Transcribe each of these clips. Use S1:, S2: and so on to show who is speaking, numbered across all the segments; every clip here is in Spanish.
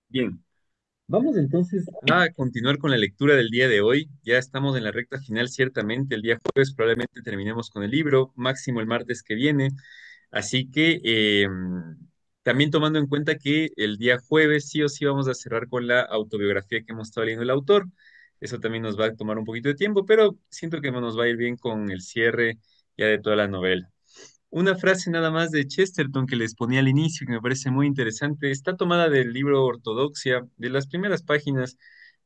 S1: Bien, vamos entonces a continuar con la lectura del día de hoy. Ya estamos en la recta final, ciertamente. El día jueves probablemente terminemos con el libro, máximo el martes que viene. Así que también tomando en cuenta que el día jueves sí o sí vamos a cerrar con la autobiografía que hemos estado leyendo el autor. Eso también nos va a tomar un poquito de tiempo, pero siento que nos va a ir bien con el cierre ya de toda la novela. Una frase nada más de Chesterton que les ponía al inicio, que me parece muy interesante, está tomada del libro Ortodoxia, de las primeras páginas,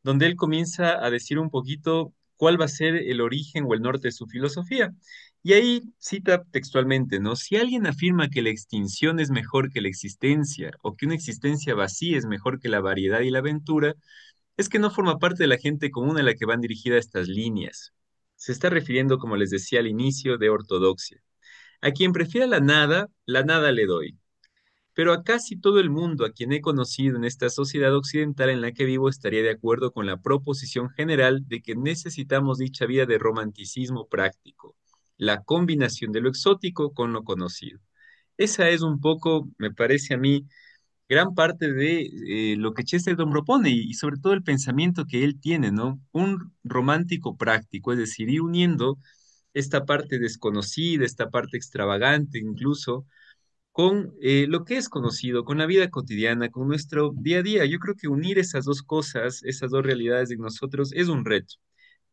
S1: donde él comienza a decir un poquito cuál va a ser el origen o el norte de su filosofía. Y ahí cita textualmente, ¿no? Si alguien afirma que la extinción es mejor que la existencia, o que una existencia vacía es mejor que la variedad y la aventura, es que no forma parte de la gente común a la que van dirigidas estas líneas. Se está refiriendo, como les decía al inicio, de ortodoxia. A quien prefiera la nada le doy. Pero a casi todo el mundo a quien he conocido en esta sociedad occidental en la que vivo estaría de acuerdo con la proposición general de que necesitamos dicha vida de romanticismo práctico, la combinación de lo exótico con lo conocido. Esa es un poco, me parece a mí, gran parte de lo que Chesterton propone y sobre todo el pensamiento que él tiene, ¿no? Un romántico práctico, es decir, ir uniendo esta parte desconocida, esta parte extravagante incluso, con lo que es conocido, con la vida cotidiana, con nuestro día a día. Yo creo que unir esas dos cosas, esas dos realidades de nosotros es un reto,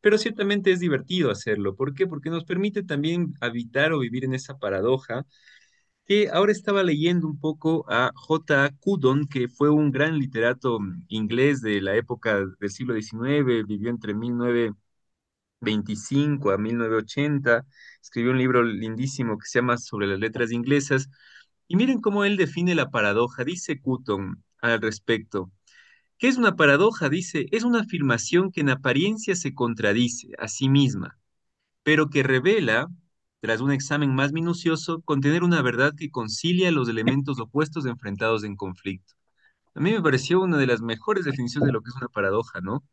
S1: pero ciertamente es divertido hacerlo. ¿Por qué? Porque nos permite también habitar o vivir en esa paradoja que ahora estaba leyendo un poco a J. A. Cudon, que fue un gran literato inglés de la época del siglo XIX, vivió entre 1925 a 1980, escribió un libro lindísimo que se llama Sobre las letras inglesas, y miren cómo él define la paradoja, dice Cudon al respecto. ¿Qué es una paradoja? Dice, es una afirmación que en apariencia se contradice a sí misma pero que revela, tras un examen más minucioso, contener una verdad que concilia los elementos opuestos enfrentados en conflicto. A mí me pareció una de las mejores definiciones de lo que es una paradoja, ¿no?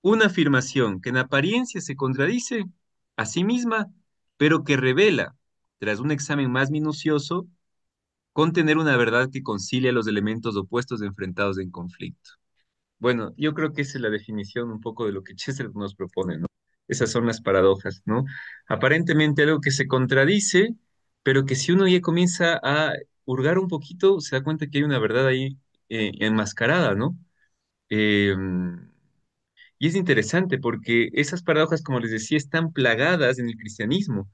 S1: Una afirmación que en apariencia se contradice a sí misma, pero que revela, tras un examen más minucioso, contener una verdad que concilia los elementos opuestos enfrentados en conflicto. Bueno, yo creo que esa es la definición un poco de lo que Chesterton nos propone, ¿no? Esas son las paradojas, ¿no? Aparentemente algo que se contradice, pero que si uno ya comienza a hurgar un poquito, se da cuenta que hay una verdad ahí enmascarada, ¿no? Eh, y es interesante porque esas paradojas, como les decía, están plagadas en el cristianismo.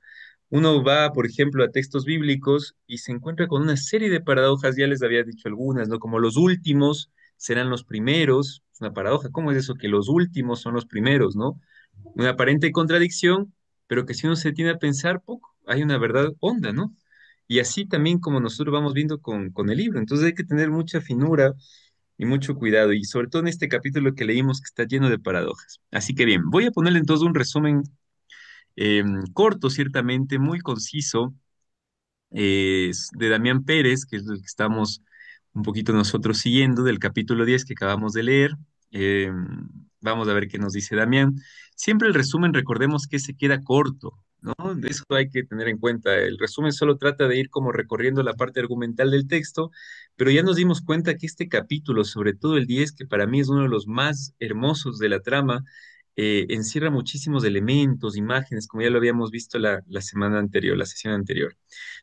S1: Uno va, por ejemplo, a textos bíblicos y se encuentra con una serie de paradojas, ya les había dicho algunas, ¿no? Como los últimos serán los primeros, es una paradoja, ¿cómo es eso que los últimos son los primeros, ¿no? Una aparente contradicción, pero que si uno se tiene a pensar poco, hay una verdad honda, ¿no? Y así también como nosotros vamos viendo con el libro, entonces hay que tener mucha finura y mucho cuidado, y sobre todo en este capítulo que leímos que está lleno de paradojas. Así que bien, voy a ponerle entonces un resumen corto, ciertamente, muy conciso, es de Damián Pérez, que es el que estamos un poquito nosotros siguiendo, del capítulo 10 que acabamos de leer. Eh, Vamos a ver qué nos dice Damián. Siempre el resumen, recordemos que se queda corto, ¿no? De eso hay que tener en cuenta. El resumen solo trata de ir como recorriendo la parte argumental del texto, pero ya nos dimos cuenta que este capítulo, sobre todo el 10, que para mí es uno de los más hermosos de la trama, encierra muchísimos elementos, imágenes, como ya lo habíamos visto la semana anterior, la sesión anterior.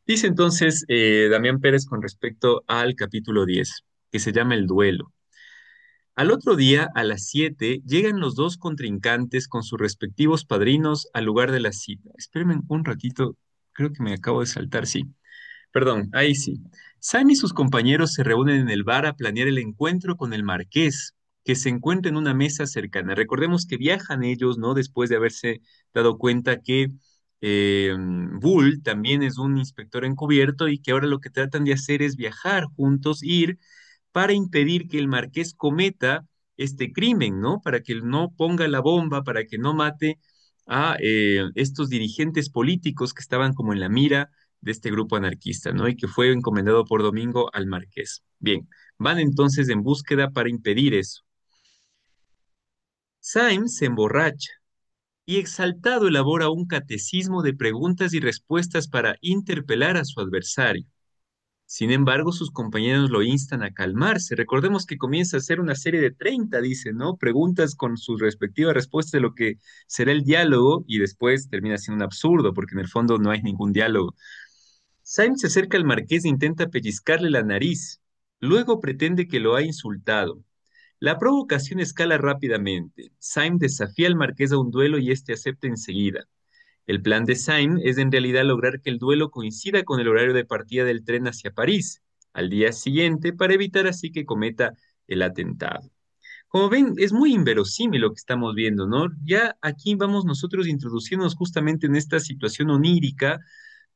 S1: Dice entonces Damián Pérez con respecto al capítulo 10, que se llama El duelo. Al otro día, a las 7, llegan los dos contrincantes con sus respectivos padrinos al lugar de la cita. Espérenme un ratito, creo que me acabo de saltar, sí. Perdón, ahí sí. Sam y sus compañeros se reúnen en el bar a planear el encuentro con el marqués, que se encuentra en una mesa cercana. Recordemos que viajan ellos, ¿no? Después de haberse dado cuenta que Bull también es un inspector encubierto y que ahora lo que tratan de hacer es viajar juntos, ir para impedir que el marqués cometa este crimen, ¿no? Para que él no ponga la bomba, para que no mate a estos dirigentes políticos que estaban como en la mira de este grupo anarquista, ¿no? Y que fue encomendado por Domingo al marqués. Bien, van entonces en búsqueda para impedir eso. Symes se emborracha y exaltado elabora un catecismo de preguntas y respuestas para interpelar a su adversario. Sin embargo, sus compañeros lo instan a calmarse. Recordemos que comienza a hacer una serie de 30, dice, ¿no? Preguntas con sus respectivas respuestas de lo que será el diálogo y después termina siendo un absurdo porque en el fondo no hay ningún diálogo. Syme se acerca al marqués e intenta pellizcarle la nariz. Luego pretende que lo ha insultado. La provocación escala rápidamente. Syme desafía al marqués a un duelo y este acepta enseguida. El plan de Syme es en realidad lograr que el duelo coincida con el horario de partida del tren hacia París, al día siguiente, para evitar así que cometa el atentado. Como ven, es muy inverosímil lo que estamos viendo, ¿no? Ya aquí vamos nosotros introduciéndonos justamente en esta situación onírica,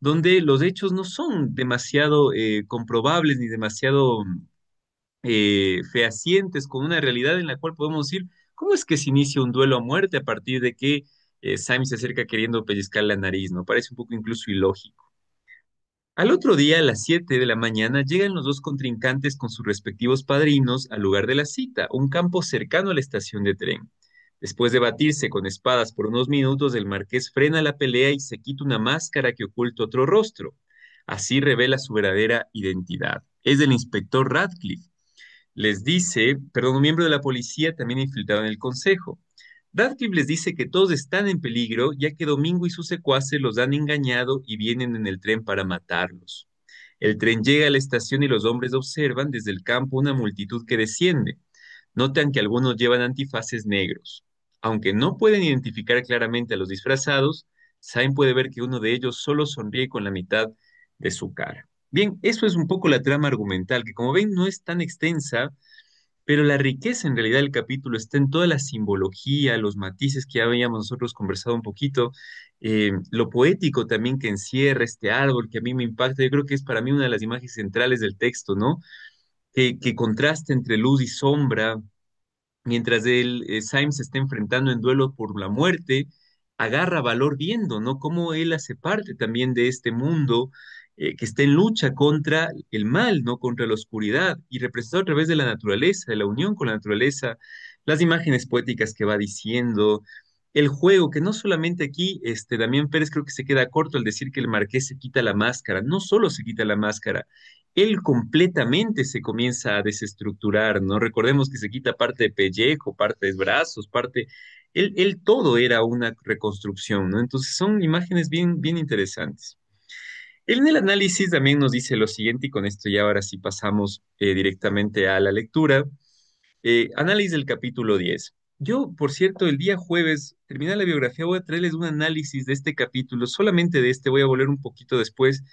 S1: donde los hechos no son demasiado comprobables ni demasiado fehacientes con una realidad en la cual podemos decir, ¿cómo es que se inicia un duelo a muerte a partir de que Syme se acerca queriendo pellizcar la nariz, ¿no? Parece un poco incluso ilógico. Al otro día, a las 7 de la mañana, llegan los dos contrincantes con sus respectivos padrinos al lugar de la cita, un campo cercano a la estación de tren. Después de batirse con espadas por unos minutos, el marqués frena la pelea y se quita una máscara que oculta otro rostro. Así revela su verdadera identidad. Es el inspector Radcliffe. Les dice, perdón, un miembro de la policía también infiltrado en el consejo. Radcliffe les dice que todos están en peligro, ya que Domingo y sus secuaces los han engañado y vienen en el tren para matarlos. El tren llega a la estación y los hombres observan desde el campo una multitud que desciende. Notan que algunos llevan antifaces negros. Aunque no pueden identificar claramente a los disfrazados, Syme puede ver que uno de ellos solo sonríe con la mitad de su cara. Bien, eso es un poco la trama argumental, que como ven no es tan extensa, pero la riqueza en realidad del capítulo está en toda la simbología, los matices que ya habíamos nosotros conversado un poquito, lo poético también que encierra este árbol que a mí me impacta. Yo creo que es para mí una de las imágenes centrales del texto, ¿no? Que contrasta entre luz y sombra, mientras Syme se está enfrentando en duelo por la muerte, agarra valor viendo, ¿no? Cómo él hace parte también de este mundo que está en lucha contra el mal, ¿no? Contra la oscuridad y representado a través de la naturaleza, de la unión con la naturaleza, las imágenes poéticas que va diciendo, el juego, que no solamente aquí, Damián Pérez creo que se queda corto al decir que el marqués se quita la máscara, no solo se quita la máscara, él completamente se comienza a desestructurar, ¿no? Recordemos que se quita parte de pellejo, parte de brazos, parte... Él todo era una reconstrucción, ¿no? Entonces son imágenes bien, bien interesantes. Él en el análisis también nos dice lo siguiente, y con esto ya ahora sí pasamos directamente a la lectura. Análisis del capítulo 10. Yo, por cierto, el día jueves, terminar la biografía, voy a traerles un análisis de este capítulo, solamente de este, voy a volver un poquito después,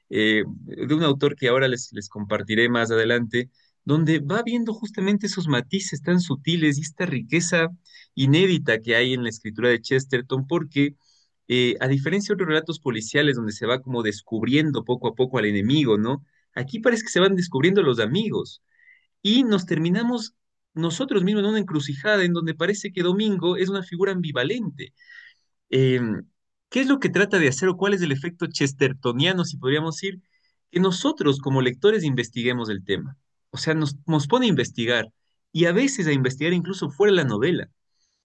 S1: de un autor que ahora les compartiré más adelante, donde va viendo justamente esos matices tan sutiles y esta riqueza inédita que hay en la escritura de Chesterton, porque a diferencia de otros relatos policiales donde se va como descubriendo poco a poco al enemigo, ¿no? Aquí parece que se van descubriendo los amigos y nos terminamos nosotros mismos en una encrucijada en donde parece que Domingo es una figura ambivalente. Eh, ¿Qué es lo que trata de hacer o cuál es el efecto chestertoniano, si podríamos decir, que nosotros como lectores investiguemos el tema? O sea, nos pone a investigar y a veces a investigar incluso fuera de la novela.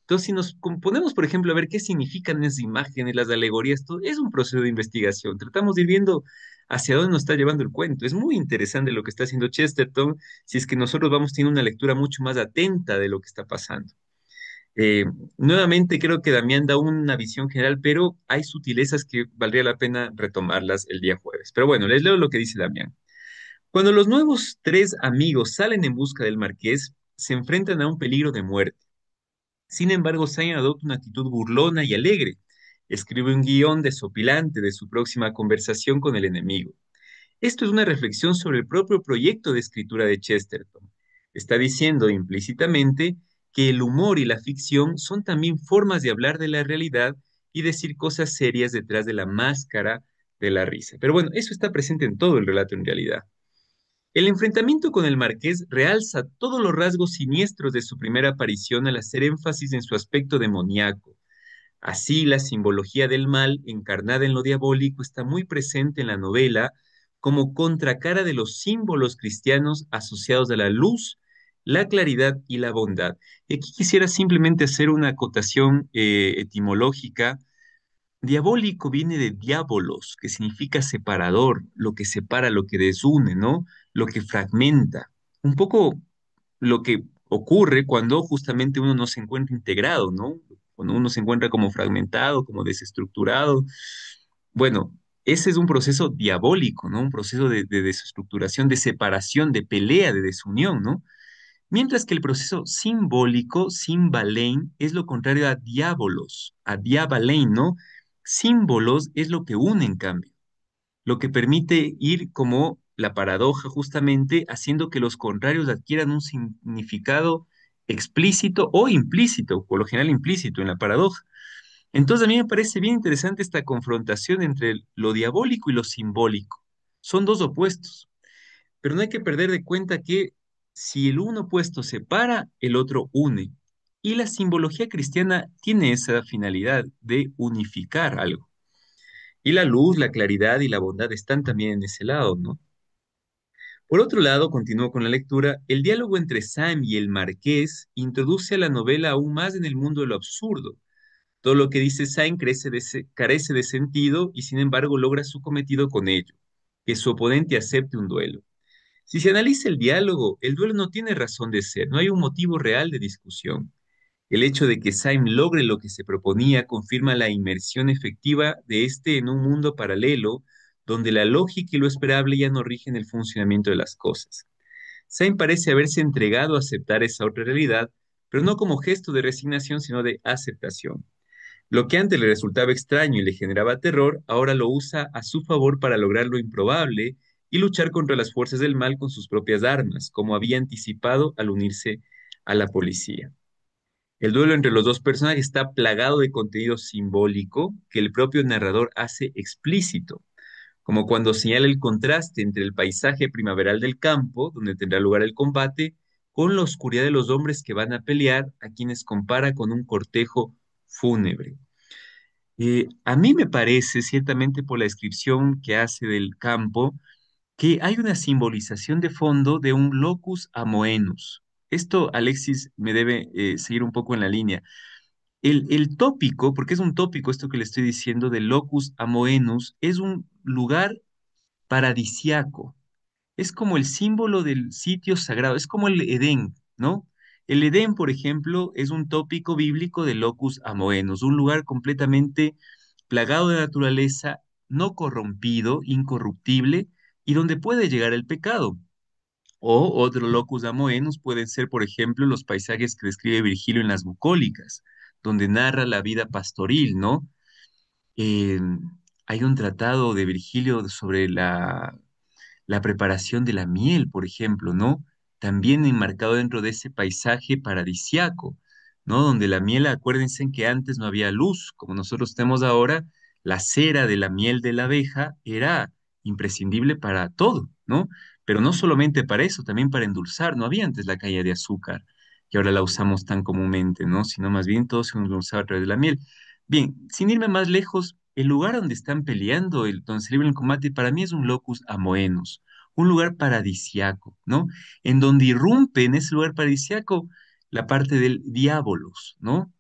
S1: Entonces, si nos ponemos, por ejemplo, a ver qué significan esas imágenes, las alegorías, todo, es un proceso de investigación. Tratamos de ir viendo hacia dónde nos está llevando el cuento. Es muy interesante lo que está haciendo Chesterton, si es que nosotros vamos teniendo una lectura mucho más atenta de lo que está pasando. Eh, Nuevamente, creo que Damián da una visión general, pero hay sutilezas que valdría la pena retomarlas el día jueves. Pero bueno, les leo lo que dice Damián. Cuando los nuevos tres amigos salen en busca del marqués, se enfrentan a un peligro de muerte. Sin embargo, Zayn adopta una actitud burlona y alegre. Escribe un guión desopilante de su próxima conversación con el enemigo. Esto es una reflexión sobre el propio proyecto de escritura de Chesterton. Está diciendo implícitamente que el humor y la ficción son también formas de hablar de la realidad y decir cosas serias detrás de la máscara de la risa. Pero bueno, eso está presente en todo el relato en realidad. El enfrentamiento con el marqués realza todos los rasgos siniestros de su primera aparición al hacer énfasis en su aspecto demoníaco. Así, la simbología del mal, encarnada en lo diabólico, está muy presente en la novela como contracara de los símbolos cristianos asociados a la luz, la claridad y la bondad. Y aquí quisiera simplemente hacer una acotación etimológica Diabólico viene de diabolos, que significa separador, lo que separa, lo que desune, ¿no? Lo que fragmenta. Un poco lo que ocurre cuando justamente uno no se encuentra integrado, ¿no? Cuando uno se encuentra como fragmentado, como desestructurado. Bueno, ese es un proceso diabólico, ¿no? Un proceso de desestructuración, de separación, de pelea, de desunión, ¿no? Mientras que el proceso simbólico, simbalein, es lo contrario a diabolos, a diabalein, ¿no? Símbolos es lo que une, en cambio, lo que permite ir como la paradoja, justamente haciendo que los contrarios adquieran un significado explícito o implícito, por lo general implícito en la paradoja. Entonces a mí me parece bien interesante esta confrontación entre lo diabólico y lo simbólico. Son dos opuestos, pero no hay que perder de cuenta que si el uno opuesto separa, el otro une. Y la simbología cristiana tiene esa finalidad de unificar algo. Y la luz, la claridad y la bondad están también en ese lado, ¿no? Por otro lado, continúo con la lectura, el diálogo entre Sam y el marqués introduce a la novela aún más en el mundo de lo absurdo. Todo lo que dice Sam carece de sentido y sin embargo logra su cometido con ello, que su oponente acepte un duelo. Si se analiza el diálogo, el duelo no tiene razón de ser, no hay un motivo real de discusión. El hecho de que Syme logre lo que se proponía confirma la inmersión efectiva de este en un mundo paralelo donde la lógica y lo esperable ya no rigen el funcionamiento de las cosas. Syme parece haberse entregado a aceptar esa otra realidad, pero no como gesto de resignación, sino de aceptación. Lo que antes le resultaba extraño y le generaba terror, ahora lo usa a su favor para lograr lo improbable y luchar contra las fuerzas del mal con sus propias armas, como había anticipado al unirse a la policía. El duelo entre los dos personajes está plagado de contenido simbólico que el propio narrador hace explícito, como cuando señala el contraste entre el paisaje primaveral del campo, donde tendrá lugar el combate, con la oscuridad de los hombres que van a pelear, a quienes compara con un cortejo fúnebre. A mí me parece, ciertamente por la descripción que hace del campo, que hay una simbolización de fondo de un locus amoenus. Esto, Alexis, me debe seguir un poco en la línea. El tópico, porque es un tópico esto que le estoy diciendo, del locus amoenus, es un lugar paradisiaco. Es como el símbolo del sitio sagrado, es como el Edén, ¿no? El Edén, por ejemplo, es un tópico bíblico de locus amoenus, un lugar completamente plagado de naturaleza, no corrompido, incorruptible, y donde puede llegar el pecado. O otro locus amoenus pueden ser, por ejemplo, los paisajes que describe Virgilio en las bucólicas, donde narra la vida pastoril, ¿no? Eh, Hay un tratado de Virgilio sobre la preparación de la miel, por ejemplo, ¿no? También enmarcado dentro de ese paisaje paradisiaco, ¿no? Donde la miel, acuérdense que antes no había luz, como nosotros tenemos ahora, la cera de la miel de la abeja era imprescindible para todo, ¿no? Pero no solamente para eso, también para endulzar, no había antes la caña de azúcar, que ahora la usamos tan comúnmente, ¿no? Sino más bien todo se endulzaba a través de la miel. Bien, sin irme más lejos, el lugar donde están peleando, donde se libra el combate, para mí es un locus amoenus, un lugar paradisiaco, ¿no? En donde irrumpe en ese lugar paradisiaco la parte del diabolos, ¿no?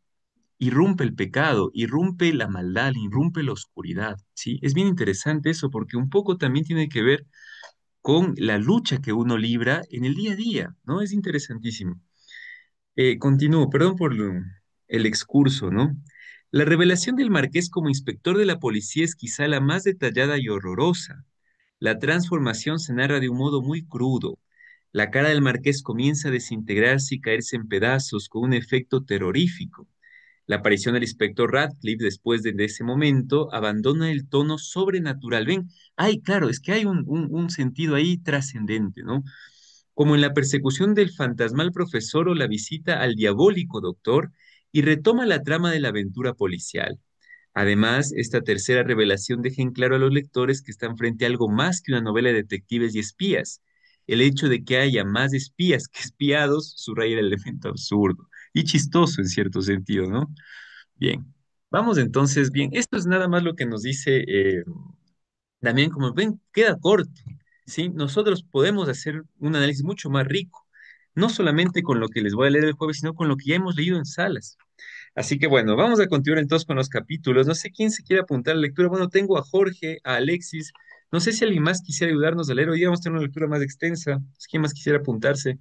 S1: Irrumpe el pecado, irrumpe la maldad, irrumpe la oscuridad, ¿sí? Es bien interesante eso porque un poco también tiene que ver con la lucha que uno libra en el día a día, ¿no? Es interesantísimo. Continúo, perdón por el excurso, ¿no? La revelación del marqués como inspector de la policía es quizá la más detallada y horrorosa. La transformación se narra de un modo muy crudo. La cara del marqués comienza a desintegrarse y caerse en pedazos con un efecto terrorífico. La aparición del inspector Radcliffe después de ese momento abandona el tono sobrenatural. Ven, ay, claro, es que hay un sentido ahí trascendente, ¿no? Como en la persecución del fantasmal profesor o la visita al diabólico doctor, y retoma la trama de la aventura policial. Además, esta tercera revelación deja en claro a los lectores que están frente a algo más que una novela de detectives y espías. El hecho de que haya más espías que espiados subraya el elemento absurdo y chistoso en cierto sentido, ¿no? Bien, vamos entonces, bien, esto es nada más lo que nos dice Damián, como ven, queda corto, ¿sí? Nosotros podemos hacer un análisis mucho más rico, no solamente con lo que les voy a leer el jueves, sino con lo que ya hemos leído en salas. Así que bueno, vamos a continuar entonces con los capítulos. No sé quién se quiere apuntar a la lectura. Bueno, tengo a Jorge, a Alexis. No sé si alguien más quisiera ayudarnos a leer. Hoy vamos a tener una lectura más extensa. No sé quién más quisiera apuntarse.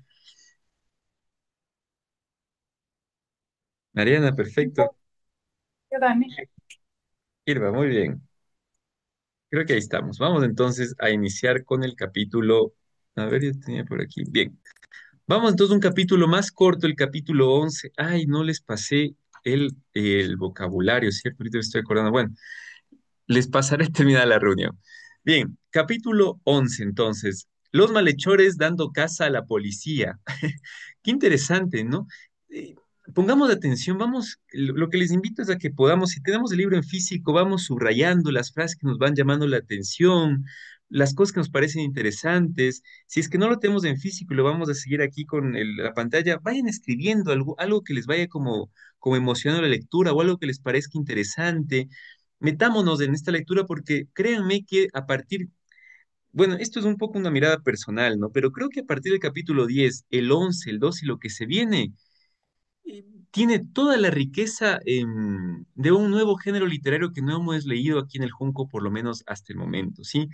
S1: Mariana, perfecto.
S2: Yo también.
S1: Irva, muy bien. Creo que ahí estamos. Vamos entonces a iniciar con el capítulo. A ver, yo tenía por aquí. Bien. Vamos entonces a un capítulo más corto, el capítulo 11. Ay, no les pasé el vocabulario, ¿cierto? Ahorita me estoy acordando. Bueno, les pasaré terminada la reunión. Bien, capítulo 11 entonces. Los malhechores dando caza a la policía. Qué interesante, ¿no? Eh, Pongamos atención, vamos, lo que les invito es a que podamos, si tenemos el libro en físico, vamos subrayando las frases que nos van llamando la atención, las cosas que nos parecen interesantes. Si es que no lo tenemos en físico y lo vamos a seguir aquí con la pantalla, vayan escribiendo algo que les vaya como emocionando la lectura o algo que les parezca interesante. Metámonos en esta lectura porque créanme que a partir, bueno, esto es un poco una mirada personal, ¿no? Pero creo que a partir del capítulo 10, el 11, el 12 y lo que se viene, tiene toda la riqueza de un nuevo género literario que no hemos leído aquí en el Junco, por lo menos hasta el momento, ¿sí?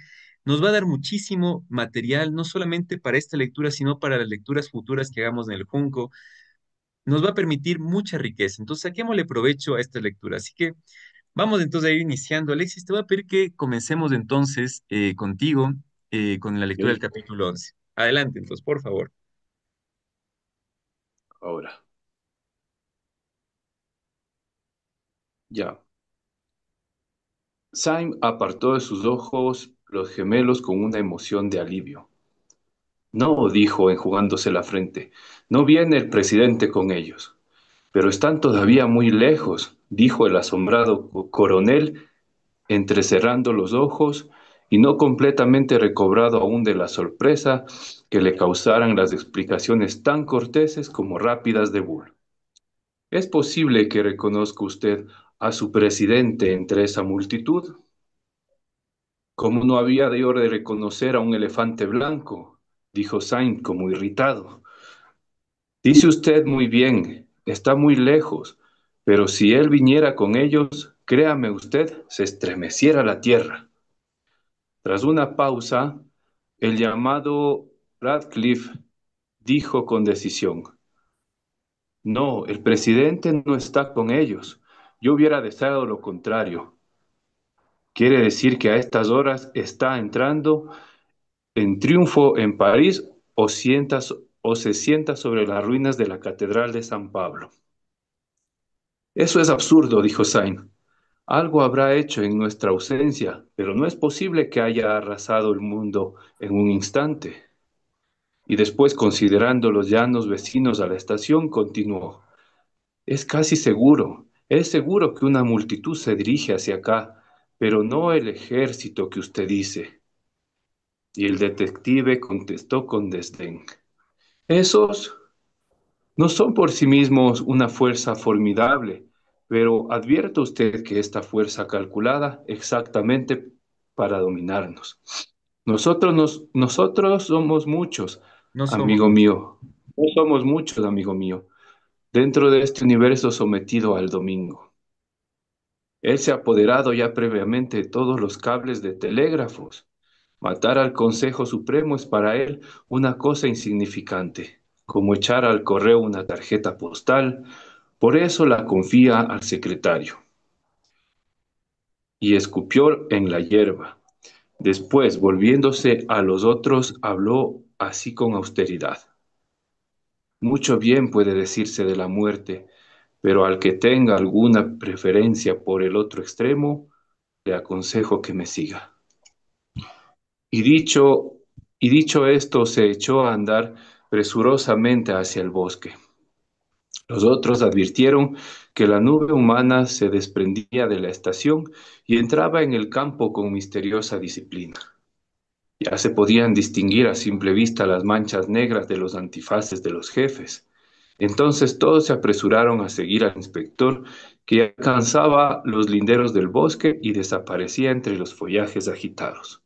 S1: Nos va a dar muchísimo material, no solamente para esta lectura, sino para las lecturas futuras que hagamos en el Junco. Nos va a permitir mucha riqueza. Entonces, saquémosle provecho a esta lectura. Así que vamos entonces a ir iniciando. Alexis, te voy a pedir que comencemos entonces contigo con la lectura del
S3: Ok,
S1: capítulo 11. Adelante, entonces, por favor.
S3: ahora, ya. Syme apartó de sus ojos los gemelos con una emoción de alivio. No, dijo enjugándose la frente, no viene el presidente con ellos. Pero están todavía muy lejos, dijo el asombrado coronel, entrecerrando los ojos y no completamente recobrado aún de la sorpresa que le causaran las explicaciones tan corteses como rápidas de Bull. ¿Es posible que reconozca usted a su presidente entre esa multitud? ¿Cómo no había de reconocer a un elefante blanco? Dijo Saint como irritado. Dice usted muy bien, está muy lejos, pero si él viniera con ellos, créame usted, se estremeciera la tierra. Tras una pausa, el llamado Radcliffe dijo con decisión, no, el presidente no está con ellos. Yo hubiera deseado lo contrario. Quiere decir que a estas horas está entrando en triunfo en París o se sienta sobre las ruinas de la Catedral de San Pablo. Eso es absurdo, dijo Sain. Algo habrá hecho en nuestra ausencia, pero no es posible que haya arrasado el mundo en un instante. Y después, considerando los llanos vecinos a la estación, continuó. Es casi seguro, es seguro que una multitud se dirige hacia acá, pero no el ejército que usted dice. Y el detective contestó con desdén. Esos no son por sí mismos una fuerza formidable, pero advierta usted que esta fuerza calculada exactamente para dominarnos. Nosotros somos muchos,
S1: No somos
S3: amigo
S1: muchos.
S3: mío. No somos muchos, amigo mío, dentro de este universo sometido al domingo. Él se ha apoderado ya previamente de todos los cables de telégrafos. Matar al Consejo Supremo es para él una cosa insignificante, como echar al correo una tarjeta postal. Por eso la confía al secretario. Y escupió en la hierba. Después, volviéndose a los otros, habló así con austeridad. Mucho bien puede decirse de la muerte, pero al que tenga alguna preferencia por el otro extremo, le aconsejo que me siga. Y dicho, y dicho esto, se echó a andar presurosamente hacia el bosque. Los otros advirtieron que la nube humana se desprendía de la estación y entraba en el campo con misteriosa disciplina. Ya se podían distinguir a simple vista las manchas negras de los antifaces de los jefes. Entonces todos se apresuraron a seguir al inspector, que alcanzaba los linderos del bosque y desaparecía entre los follajes agitados.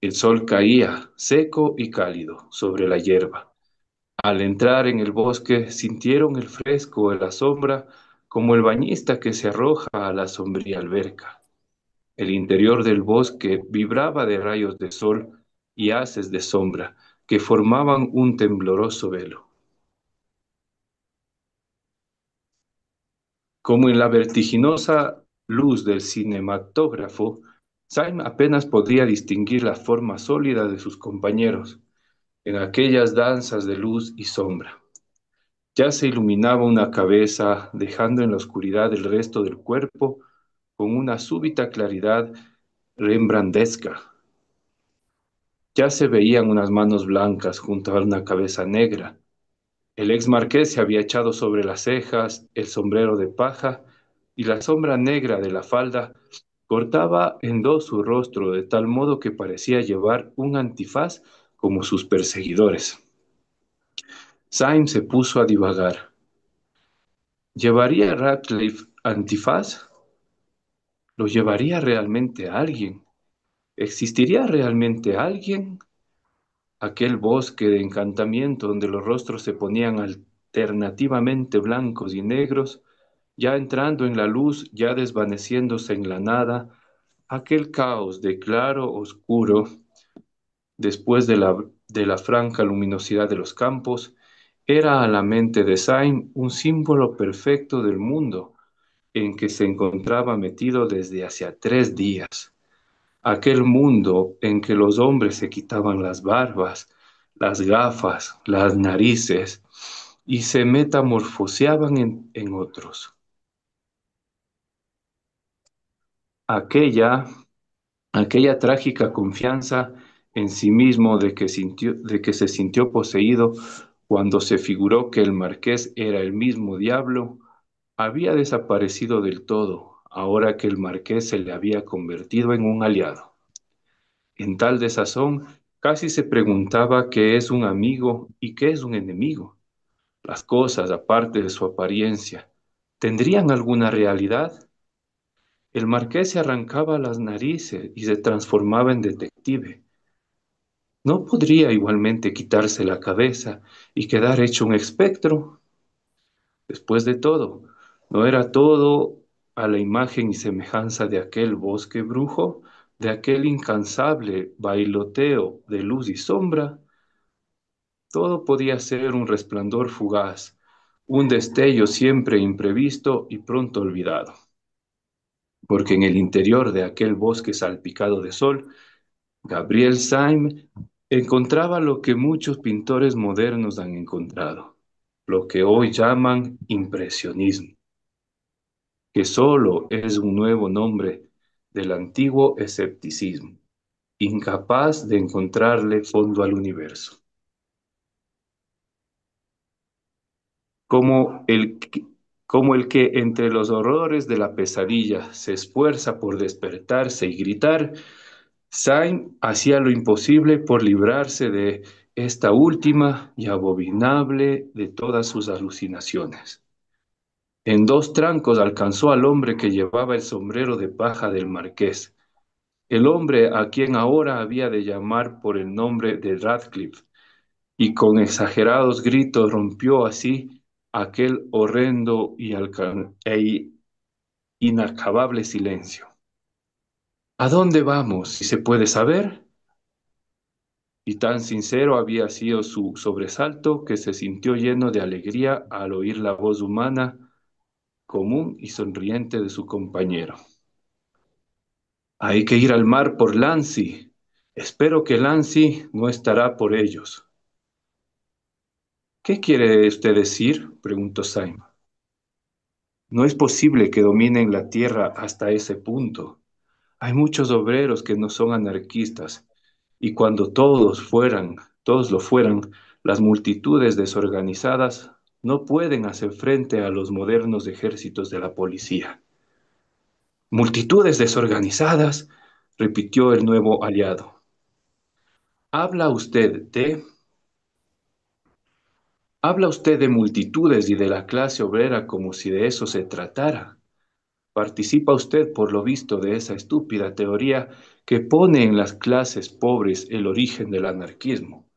S3: El sol caía, seco y cálido, sobre la hierba. Al entrar en el bosque sintieron el fresco de la sombra como el bañista que se arroja a la sombría alberca. El interior del bosque vibraba de rayos de sol y haces de sombra que formaban un tembloroso velo. Como en la vertiginosa luz del cinematógrafo, Syme apenas podía distinguir la forma sólida de sus compañeros en aquellas danzas de luz y sombra. Ya se iluminaba una cabeza, dejando en la oscuridad el resto del cuerpo con una súbita claridad rembrandesca. Ya se veían unas manos blancas junto a una cabeza negra. El ex marqués se había echado sobre las cejas el sombrero de paja y la sombra negra de la falda cortaba en dos su rostro de tal modo que parecía llevar un antifaz como sus perseguidores. Syme se puso a divagar. ¿Llevaría Radcliffe antifaz? ¿Lo llevaría realmente alguien? ¿Existiría realmente alguien? Aquel bosque de encantamiento donde los rostros se ponían alternativamente blancos y negros, ya entrando en la luz, ya desvaneciéndose en la nada, aquel caos de claro oscuro, después de la franca luminosidad de los campos, era a la mente de Syme un símbolo perfecto del mundo en que se encontraba metido desde hacía 3 días. Aquel mundo en que los hombres se quitaban las barbas, las gafas, las narices y se metamorfoseaban en otros. Aquella, aquella trágica confianza en sí mismo de que se sintió poseído cuando se figuró que el marqués era el mismo diablo, había desaparecido del todo, ahora que el marqués se le había convertido en un aliado. En tal desazón, casi se preguntaba qué es un amigo y qué es un enemigo. Las cosas, aparte de su apariencia, ¿tendrían alguna realidad? El marqués se arrancaba las narices y se transformaba en detective. ¿No podría igualmente quitarse la cabeza y quedar hecho un espectro? Después de todo, ¿no era todo a la imagen y semejanza de aquel bosque brujo, de aquel incansable bailoteo de luz y sombra? Todo podía ser un resplandor fugaz, un destello siempre imprevisto y pronto olvidado, porque en el interior de aquel bosque salpicado de sol, Gabriel Syme encontraba lo que muchos pintores modernos han encontrado, lo que hoy llaman impresionismo, que solo es un nuevo nombre del antiguo escepticismo, incapaz de encontrarle fondo al universo. Como como el que entre los horrores de la pesadilla se esfuerza por despertarse y gritar, Syme hacía lo imposible por librarse de esta última y abominable de todas sus alucinaciones. En 2 trancos alcanzó al hombre que llevaba el sombrero de paja del marqués, el hombre a quien ahora había de llamar por el nombre de Radcliffe, y con exagerados gritos rompió así aquel horrendo e inacabable silencio. ¿A dónde vamos, si se puede saber? Y tan sincero había sido su sobresalto que se sintió lleno de alegría al oír la voz humana, común y sonriente de su compañero. Hay que ir al mar por Lancy. Espero que Lancy no estará por ellos. ¿Qué quiere usted decir? Preguntó Simon. No es posible que dominen la tierra hasta ese punto. Hay muchos obreros que no son anarquistas, y cuando todos lo fueran, las multitudes desorganizadas no pueden hacer frente a los modernos ejércitos de la policía. Multitudes desorganizadas, repitió el nuevo aliado. ¿Habla usted de... Habla usted de multitudes y de la clase obrera como si de eso se tratara. Participa usted, por lo visto, de esa estúpida teoría que pone en las clases pobres el origen del anarquismo.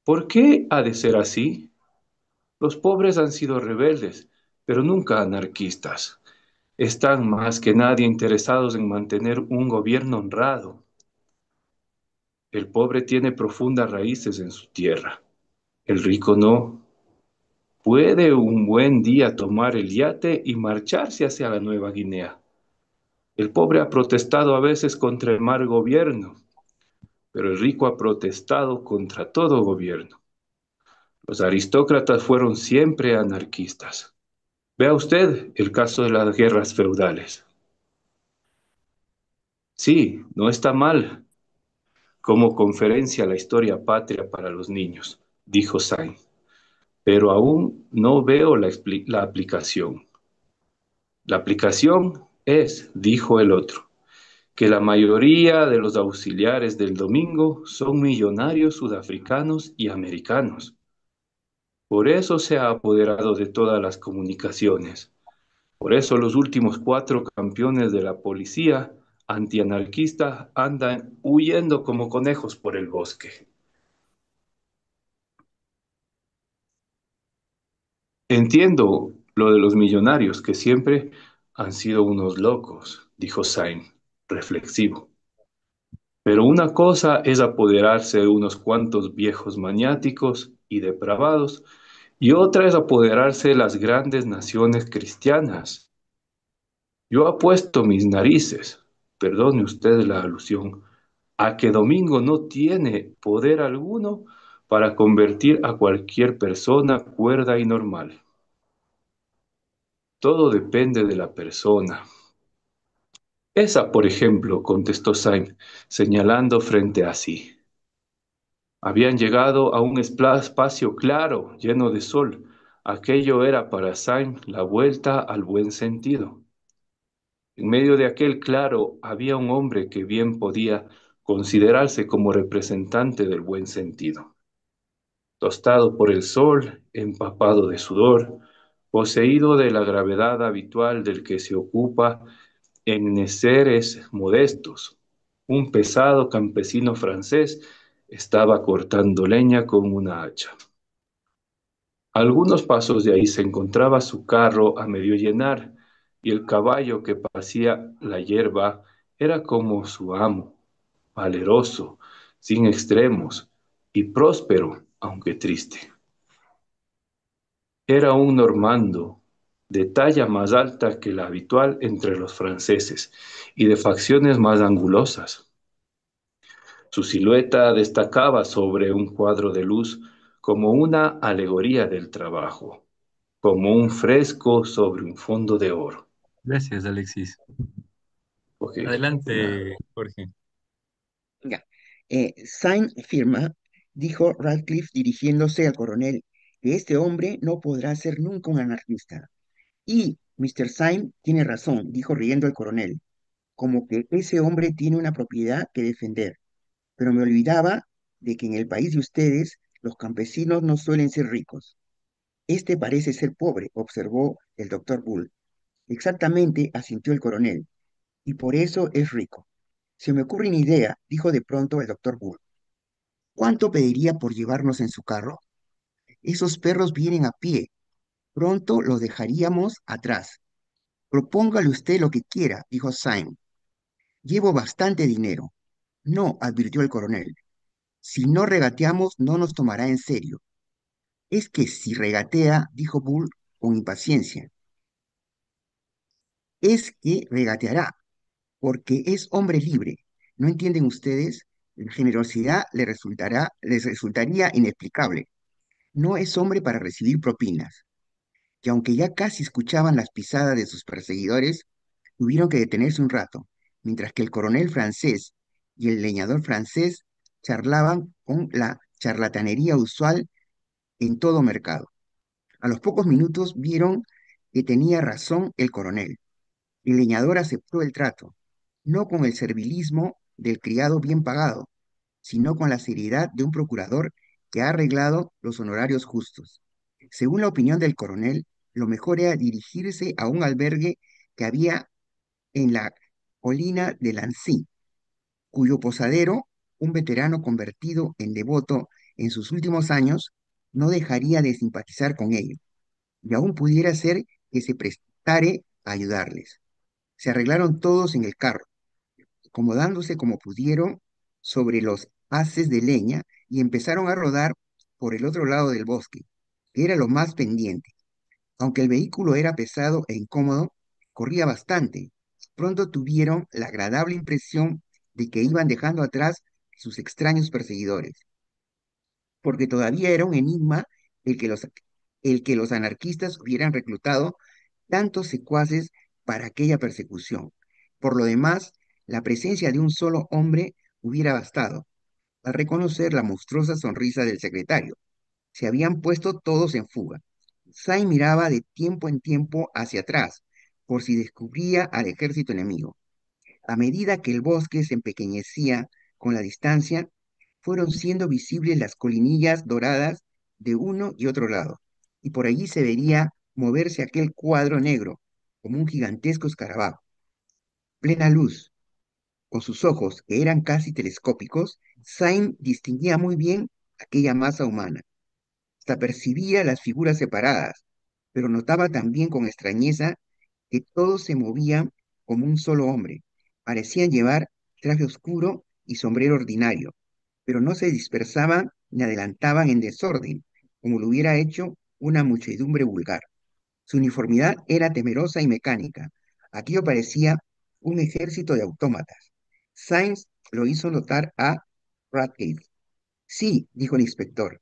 S3: ¿Por qué ha de ser así? Los pobres han sido rebeldes, pero nunca anarquistas. Están más que nadie interesados en mantener un gobierno honrado. El pobre tiene profundas raíces en su tierra. El rico no. Puede un buen día tomar el yate y marcharse hacia la Nueva Guinea. El pobre ha protestado a veces contra el mal gobierno, pero el rico ha protestado contra todo gobierno. Los aristócratas fueron siempre anarquistas. Vea usted el caso de las guerras feudales. Sí, no está mal como conferencia la historia patria para los niños, dijo Sainz, pero aún no veo la aplicación. La aplicación es, dijo el otro, que la mayoría de los auxiliares del domingo son millonarios sudafricanos y americanos. Por eso se ha apoderado de todas las comunicaciones. Por eso los últimos cuatro campeones de la policía antianarquista andan huyendo como conejos por el bosque. Entiendo lo de los millonarios, que siempre han sido unos locos, dijo Sain, reflexivo. Pero una cosa es apoderarse de unos cuantos viejos maniáticos y depravados, y otra es apoderarse de las grandes naciones cristianas. Yo apuesto mis narices, perdone usted la alusión, a que Domingo no tiene poder alguno para convertir a cualquier persona cuerda y normal. Todo depende de la persona. Esa, por ejemplo, contestó Sainz, señalando frente a sí. Habían llegado a un espacio claro, lleno de sol. Aquello era para Sainz la vuelta al buen sentido. En medio de aquel claro había un hombre que bien podía considerarse como representante del buen sentido. Tostado por el sol, empapado de sudor, poseído de la gravedad habitual del que se ocupa en neceseres modestos, un pesado campesino francés estaba cortando leña con una hacha. A algunos pasos de ahí se encontraba su carro a medio llenar, y el caballo que pasía la hierba era como su amo, valeroso, sin extremos, y próspero, aunque triste. Era un normando, de talla más alta que la habitual entre los franceses, y de facciones más angulosas. Su silueta destacaba sobre un cuadro de luz como una alegoría del trabajo, como un fresco sobre un fondo de oro.
S1: Gracias, Alexis.
S3: Ok, de nada.
S1: Adelante, Jorge.
S4: Ya. Sain firma, dijo Radcliffe dirigiéndose al coronel, que este hombre no podrá ser nunca un anarquista. Y Mr. Sain tiene razón, dijo riendo el coronel, como que ese hombre tiene una propiedad que defender. Pero me olvidaba de que en el país de ustedes los campesinos no suelen ser ricos. Este parece ser pobre, observó el doctor Bull. Exactamente, asintió el coronel, y por eso es rico. Se me ocurre una idea, dijo de pronto el doctor Bull. ¿Cuánto pediría por llevarnos en su carro? Esos perros vienen a pie. Pronto los dejaríamos atrás. Propóngale usted lo que quiera, dijo Syme. Llevo bastante dinero. No, advirtió el coronel. Si no regateamos, no nos tomará en serio. Es que si regatea, dijo Bull con impaciencia, es que regateará, porque es hombre libre. ¿No entienden ustedes? La generosidad les resultaría inexplicable. No es hombre para recibir propinas. Y aunque ya casi escuchaban las pisadas de sus perseguidores, tuvieron que detenerse un rato, mientras que el coronel francés y el leñador francés charlaban con la charlatanería usual en todo mercado. A los pocos minutos vieron que tenía razón el coronel. El leñador aceptó el trato, no con el servilismo del criado bien pagado, sino con la seriedad de un procurador que ha arreglado los honorarios justos. Según la opinión del coronel, lo mejor era dirigirse a un albergue que había en la colina de Lancy, cuyo posadero, un veterano convertido en devoto en sus últimos años, no dejaría de simpatizar con ello, y aún pudiera ser que se prestare a ayudarles. Se arreglaron todos en el carro, acomodándose como pudieron sobre los haces de leña y empezaron a rodar por el otro lado del bosque, que era lo más pendiente. Aunque el vehículo era pesado e incómodo, corría bastante. Pronto tuvieron la agradable impresión de que iban dejando atrás sus extraños perseguidores, porque todavía era un enigma el que el que los anarquistas hubieran reclutado tantos secuaces para aquella persecución. Por lo demás, la presencia de un solo hombre hubiera bastado. Al reconocer la monstruosa sonrisa del secretario, se habían puesto todos en fuga. Sai miraba de tiempo en tiempo hacia atrás, por si descubría al ejército enemigo. A medida que el bosque se empequeñecía con la distancia, fueron siendo visibles las colinillas doradas de uno y otro lado, y por allí se vería moverse aquel cuadro negro, como un gigantesco escarabajo. Plena luz, con sus ojos, que eran casi telescópicos, Sain distinguía muy bien aquella masa humana. Hasta percibía las figuras separadas, pero notaba también con extrañeza que todos se movían como un solo hombre. Parecían llevar traje oscuro y sombrero ordinario, pero no se dispersaban ni adelantaban en desorden, como lo hubiera hecho una muchedumbre vulgar. Su uniformidad era temerosa y mecánica. Aquello parecía un ejército de autómatas. Sainz lo hizo notar a Radcliffe. Sí, dijo el inspector,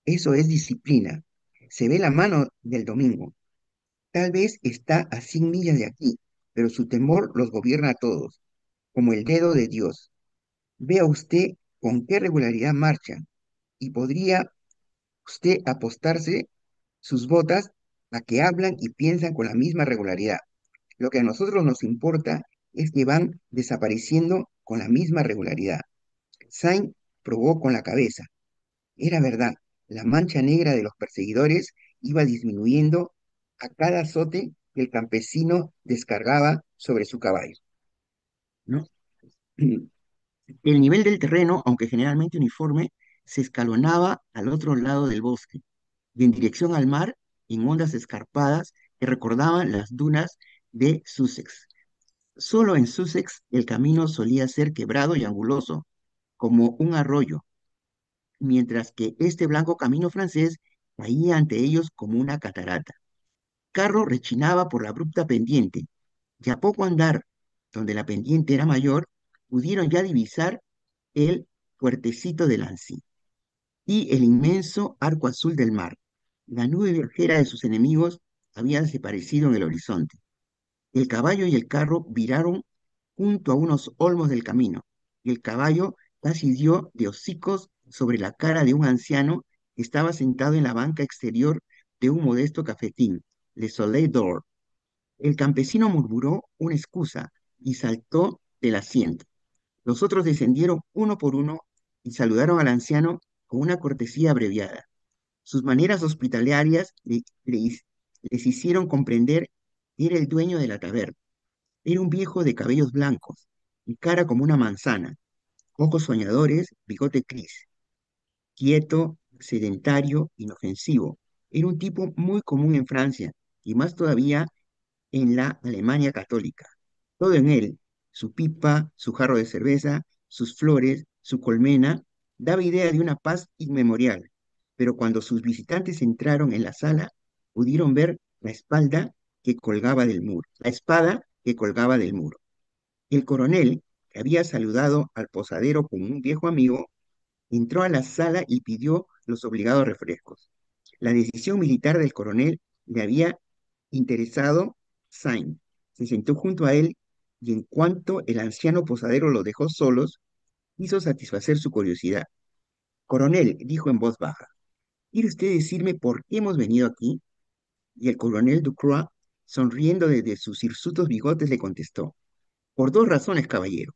S4: eso es disciplina. Se ve la mano del domingo. Tal vez está a 100 millas de aquí, pero su temor los gobierna a todos, como el dedo de Dios. Vea usted con qué regularidad marchan, y podría usted apostarse sus botas a que hablan y piensan con la misma regularidad. Lo que a nosotros nos importa es que van desapareciendo con la misma regularidad. Sainz probó con la cabeza. Era verdad, la mancha negra de los perseguidores iba disminuyendo a cada azote que el campesino descargaba sobre su caballo, ¿no? El nivel del terreno, aunque generalmente uniforme, se escalonaba al otro lado del bosque y en dirección al mar en ondas escarpadas que recordaban las dunas de Sussex. Solo en Sussex el camino solía ser quebrado y anguloso, como un arroyo, mientras que este blanco camino francés caía ante ellos como una catarata. Carro rechinaba por la abrupta pendiente, y a poco andar, donde la pendiente era mayor, pudieron ya divisar el puertecito de Lancy y el inmenso arco azul del mar. La nube viajera de sus enemigos había desaparecido en el horizonte. El caballo y el carro viraron junto a unos olmos del camino, y el caballo casi dio de hocicos sobre la cara de un anciano que estaba sentado en la banca exterior de un modesto cafetín, Le Soleil d'Or. El campesino murmuró una excusa y saltó del asiento. Los otros descendieron uno por uno y saludaron al anciano con una cortesía abreviada. Sus maneras hospitalarias les hicieron comprender que era el dueño de la taberna. Era un viejo de cabellos blancos y cara como una manzana, ojos soñadores, bigote gris, quieto, sedentario, inofensivo. Era un tipo muy común en Francia y más todavía en la Alemania católica. Todo en él, su pipa, su jarro de cerveza, sus flores, su colmena, daba idea de una paz inmemorial. Pero cuando sus visitantes entraron en la sala, pudieron ver la espalda que colgaba del muro, la espada que colgaba del muro. El coronel, que había saludado al posadero como un viejo amigo, entró a la sala y pidió los obligados refrescos. La decisión militar del coronel le había interesado Sain. Se sentó junto a él y en cuanto el anciano posadero lo dejó solos, quiso satisfacer su curiosidad. Coronel, dijo en voz baja, ¿quiere usted decirme por qué hemos venido aquí? Y el coronel Ducroix, sonriendo desde sus hirsutos bigotes, le contestó, por dos razones, caballero.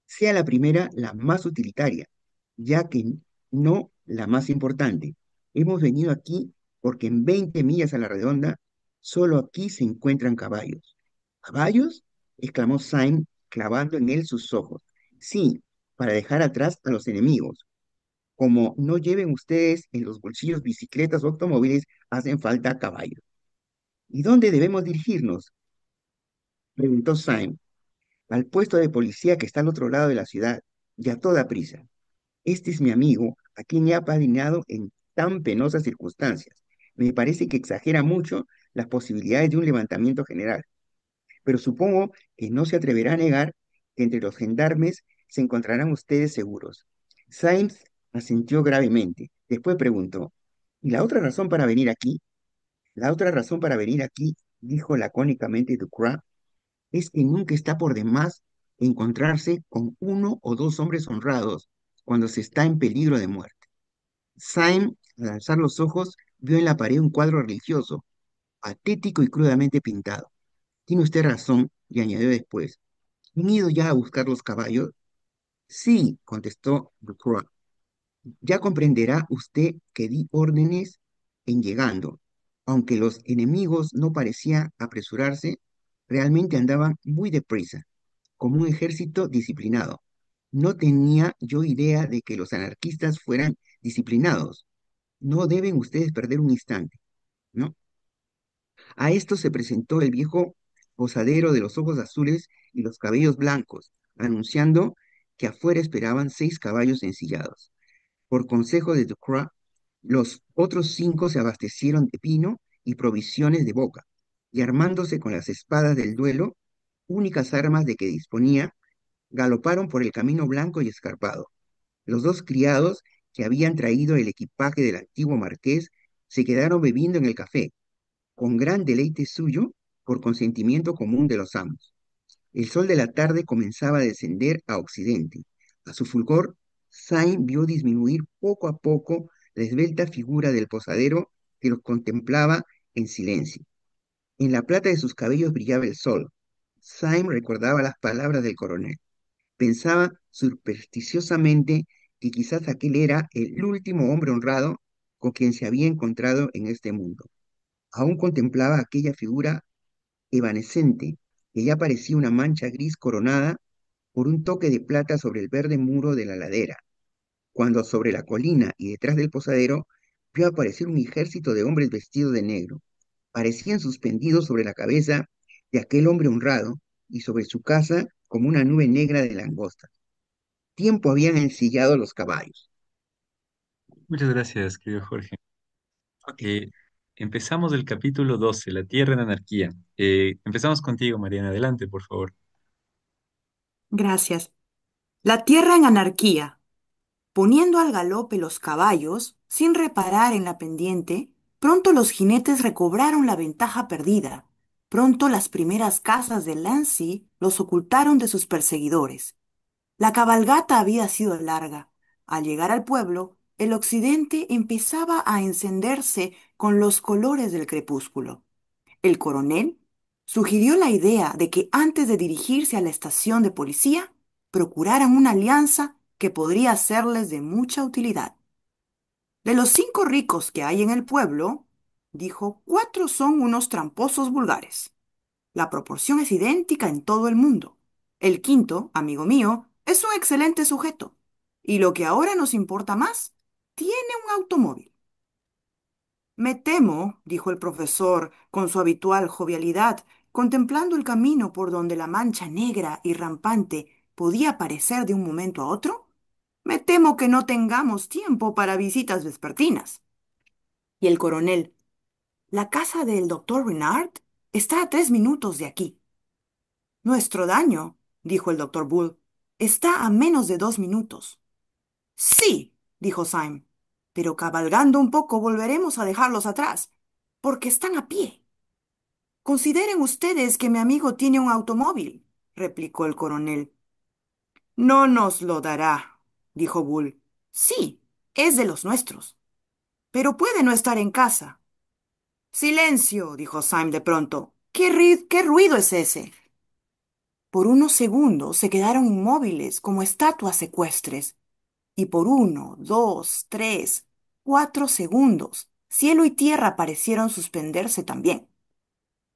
S4: Sea la primera la más utilitaria, ya que no la más importante. Hemos venido aquí porque en 20 millas a la redonda, solo aquí se encuentran caballos. ¿Caballos? Exclamó Syme, clavando en él sus ojos. Sí, para dejar atrás a los enemigos. Como no lleven ustedes en los bolsillos bicicletas o automóviles, hacen falta caballos. ¿Y dónde debemos dirigirnos? Preguntó Syme. Al puesto de policía que está al otro lado de la ciudad, y a toda prisa. Este es mi amigo, a quien he apadrinado en tan penosas circunstancias. Me parece que exagera mucho las posibilidades de un levantamiento general, pero supongo que no se atreverá a negar que entre los gendarmes se encontrarán ustedes seguros. Symes asintió gravemente. Después preguntó, ¿y la otra razón para venir aquí? La otra razón para venir aquí, dijo lacónicamente Ducroix, es que nunca está por demás encontrarse con uno o dos hombres honrados cuando se está en peligro de muerte. Syme, al alzar los ojos, vio en la pared un cuadro religioso, patético y crudamente pintado. Tiene usted razón, y añadió después. ¿Han ido ya a buscar los caballos? Sí, contestó Ducroix. Ya comprenderá usted que di órdenes en llegando. Aunque los enemigos no parecían apresurarse, realmente andaban muy deprisa, como un ejército disciplinado. No tenía yo idea de que los anarquistas fueran disciplinados. No deben ustedes perder un instante, ¿no? A esto se presentó el viejo posadero de los ojos azules y los cabellos blancos, anunciando que afuera esperaban 6 caballos ensillados. Por consejo de Ducroix, los otros 5 se abastecieron de vino y provisiones de boca, y armándose con las espadas del duelo, únicas armas de que disponía, galoparon por el camino blanco y escarpado. Los 2 criados que habían traído el equipaje del antiguo marqués se quedaron bebiendo en el café, con gran deleite suyo, por consentimiento común de los amos. El sol de la tarde comenzaba a descender a occidente. A su fulgor, Syme vio disminuir poco a poco la esbelta figura del posadero que los contemplaba en silencio. En la plata de sus cabellos brillaba el sol. Syme recordaba las palabras del coronel. Pensaba supersticiosamente que quizás aquel era el último hombre honrado con quien se había encontrado en este mundo. Aún contemplaba aquella figura evanescente que ya parecía una mancha gris coronada por un toque de plata sobre el verde muro de la ladera, cuando sobre la colina y detrás del posadero vio aparecer un ejército de hombres vestidos de negro. Parecían suspendidos sobre la cabeza de aquel hombre honrado y sobre su casa como una nube negra de langosta. Tiempo habían ensillado los caballos.
S1: Muchas gracias, querido Jorge.
S4: Ok.
S1: Eh, Empezamos el capítulo 12, La Tierra en Anarquía. Empezamos contigo, Mariana. Adelante, por favor.
S2: Gracias. La tierra en anarquía, poniendo al galope los caballos, sin reparar en la pendiente, pronto los jinetes recobraron la ventaja perdida. Pronto las primeras casas de Lancy los ocultaron de sus perseguidores. La cabalgata había sido larga. Al llegar al pueblo, el occidente empezaba a encenderse con los colores del crepúsculo. El coronel sugirió la idea de que antes de dirigirse a la estación de policía, procuraran una alianza que podría serles de mucha utilidad. De los 5 ricos que hay en el pueblo, dijo, 4 son unos tramposos vulgares. La proporción es idéntica en todo el mundo. El quinto, amigo mío, es un excelente sujeto. Y lo que ahora nos importa más, tiene un automóvil. Me temo, dijo el profesor con su habitual jovialidad, contemplando el camino por donde la mancha negra y rampante podía aparecer de un momento a otro. Me temo que no tengamos tiempo para visitas vespertinas. Y el coronel, la casa del doctor Renard está a 3 minutos de aquí. Nuestro daño, dijo el doctor Bull, está a menos de 2 minutos. Sí, dijo Syme, pero cabalgando un poco volveremos a dejarlos atrás, porque están a pie. Consideren ustedes que mi amigo tiene un automóvil, replicó el coronel. No nos lo dará, dijo Bull. Sí, es de los nuestros, pero puede no estar en casa. Silencio, dijo Syme de pronto. ¿Qué ruido es ese? Por unos segundos se quedaron inmóviles como estatuas ecuestres, y por 1, 2, 3, 4 segundos, cielo y tierra parecieron suspenderse también.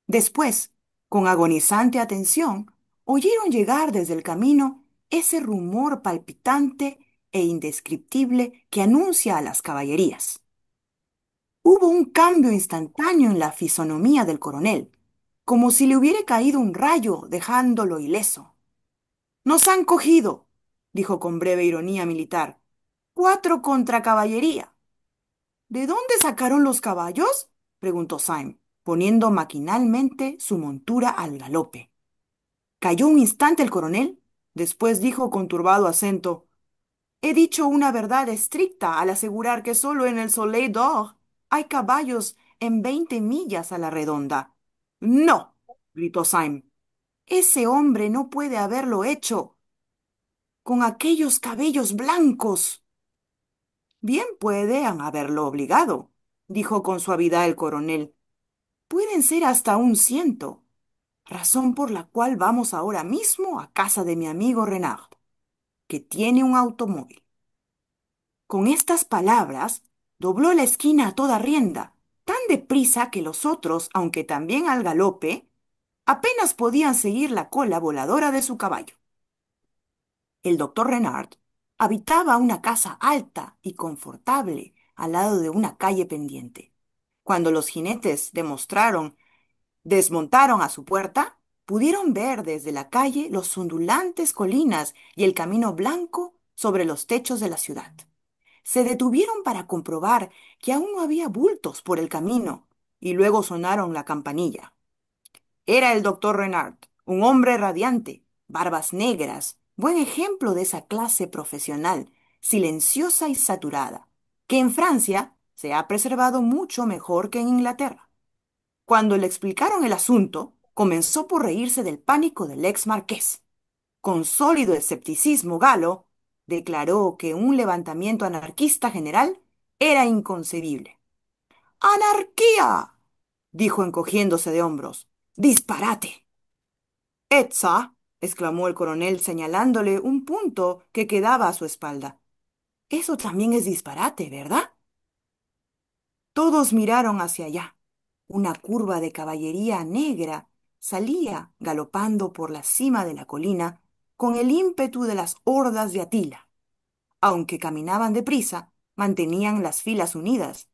S2: Después, con agonizante atención, oyeron llegar desde el camino ese rumor palpitante e indescriptible que anuncia a las caballerías. Hubo un cambio instantáneo en la fisonomía del coronel, como si le hubiera caído un rayo dejándolo ileso. Nos han cogido, dijo con breve ironía militar. 4 contra caballería. ¿De dónde sacaron los caballos? Preguntó Syme, poniendo maquinalmente su montura al galope. Calló un instante el coronel, después dijo con turbado acento: He dicho una verdad estricta al asegurar que solo en el Soleil d'Or hay caballos en 20 millas a la redonda. No, gritó Syme. Ese hombre no puede haberlo hecho con aquellos cabellos blancos. Bien pueden haberlo obligado, dijo con suavidad el coronel. Pueden ser hasta un 100, razón por la cual vamos ahora mismo a casa de mi amigo Renard, que tiene un automóvil. Con estas palabras, dobló la esquina a toda rienda, tan deprisa que los otros, aunque también al galope, apenas podían seguir la cola voladora de su caballo. El doctor Renard habitaba una casa alta y confortable al lado de una calle pendiente. Cuando los jinetes desmontaron a su puerta, pudieron ver desde la calle los ondulantes colinas y el camino blanco sobre los techos de la ciudad. Se detuvieron para comprobar que aún no había bultos por el camino, y luego sonaron la campanilla. Era el doctor Renard, un hombre radiante, barbas negras, buen ejemplo de esa clase profesional, silenciosa y saturada, que en Francia se ha preservado mucho mejor que en Inglaterra. Cuando le explicaron el asunto, comenzó por reírse del pánico del ex marqués. Con sólido escepticismo galo, declaró que un levantamiento anarquista general era inconcebible. ¡Anarquía!, dijo encogiéndose de hombros. ¡Disparate! ¡Etza!, exclamó el coronel señalándole un punto que quedaba a su espalda. Eso también es disparate, ¿verdad? Todos miraron hacia allá. Una curva de caballería negra salía galopando por la cima de la colina con el ímpetu de las hordas de Atila. Aunque caminaban deprisa, mantenían las filas unidas,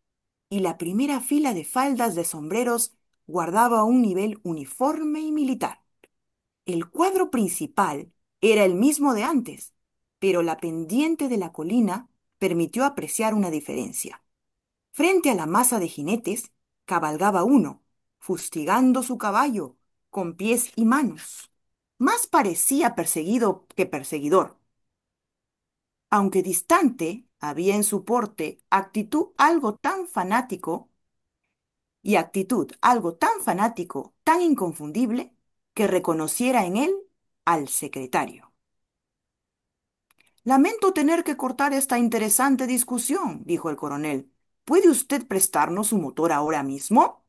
S2: y la primera fila de faldas de sombreros guardaba un nivel uniforme y militar. El cuadro principal era el mismo de antes, pero la pendiente de la colina permitió apreciar una diferencia. Frente a la masa de jinetes, cabalgaba uno, fustigando su caballo, con pies y manos. Más parecía perseguido que perseguidor. Aunque distante, había en su porte actitud algo tan fanático, tan inconfundible, que reconociera en él al secretario. Lamento tener que cortar esta interesante discusión, dijo el coronel. ¿Puede usted prestarnos su motor ahora mismo?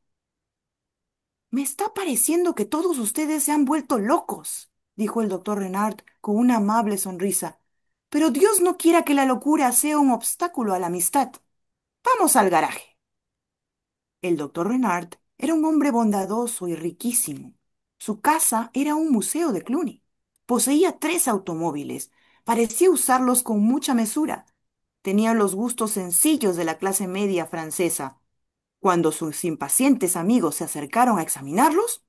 S2: Me está pareciendo que todos ustedes se han vuelto locos, dijo el doctor Renard con una amable sonrisa. Pero Dios no quiera que la locura sea un obstáculo a la amistad. Vamos al garaje. El doctor Renard era un hombre bondadoso y riquísimo. Su casa era un museo de Cluny. Poseía 3 automóviles. Parecía usarlos con mucha mesura. Tenía los gustos sencillos de la clase media francesa. Cuando sus impacientes amigos se acercaron a examinarlos,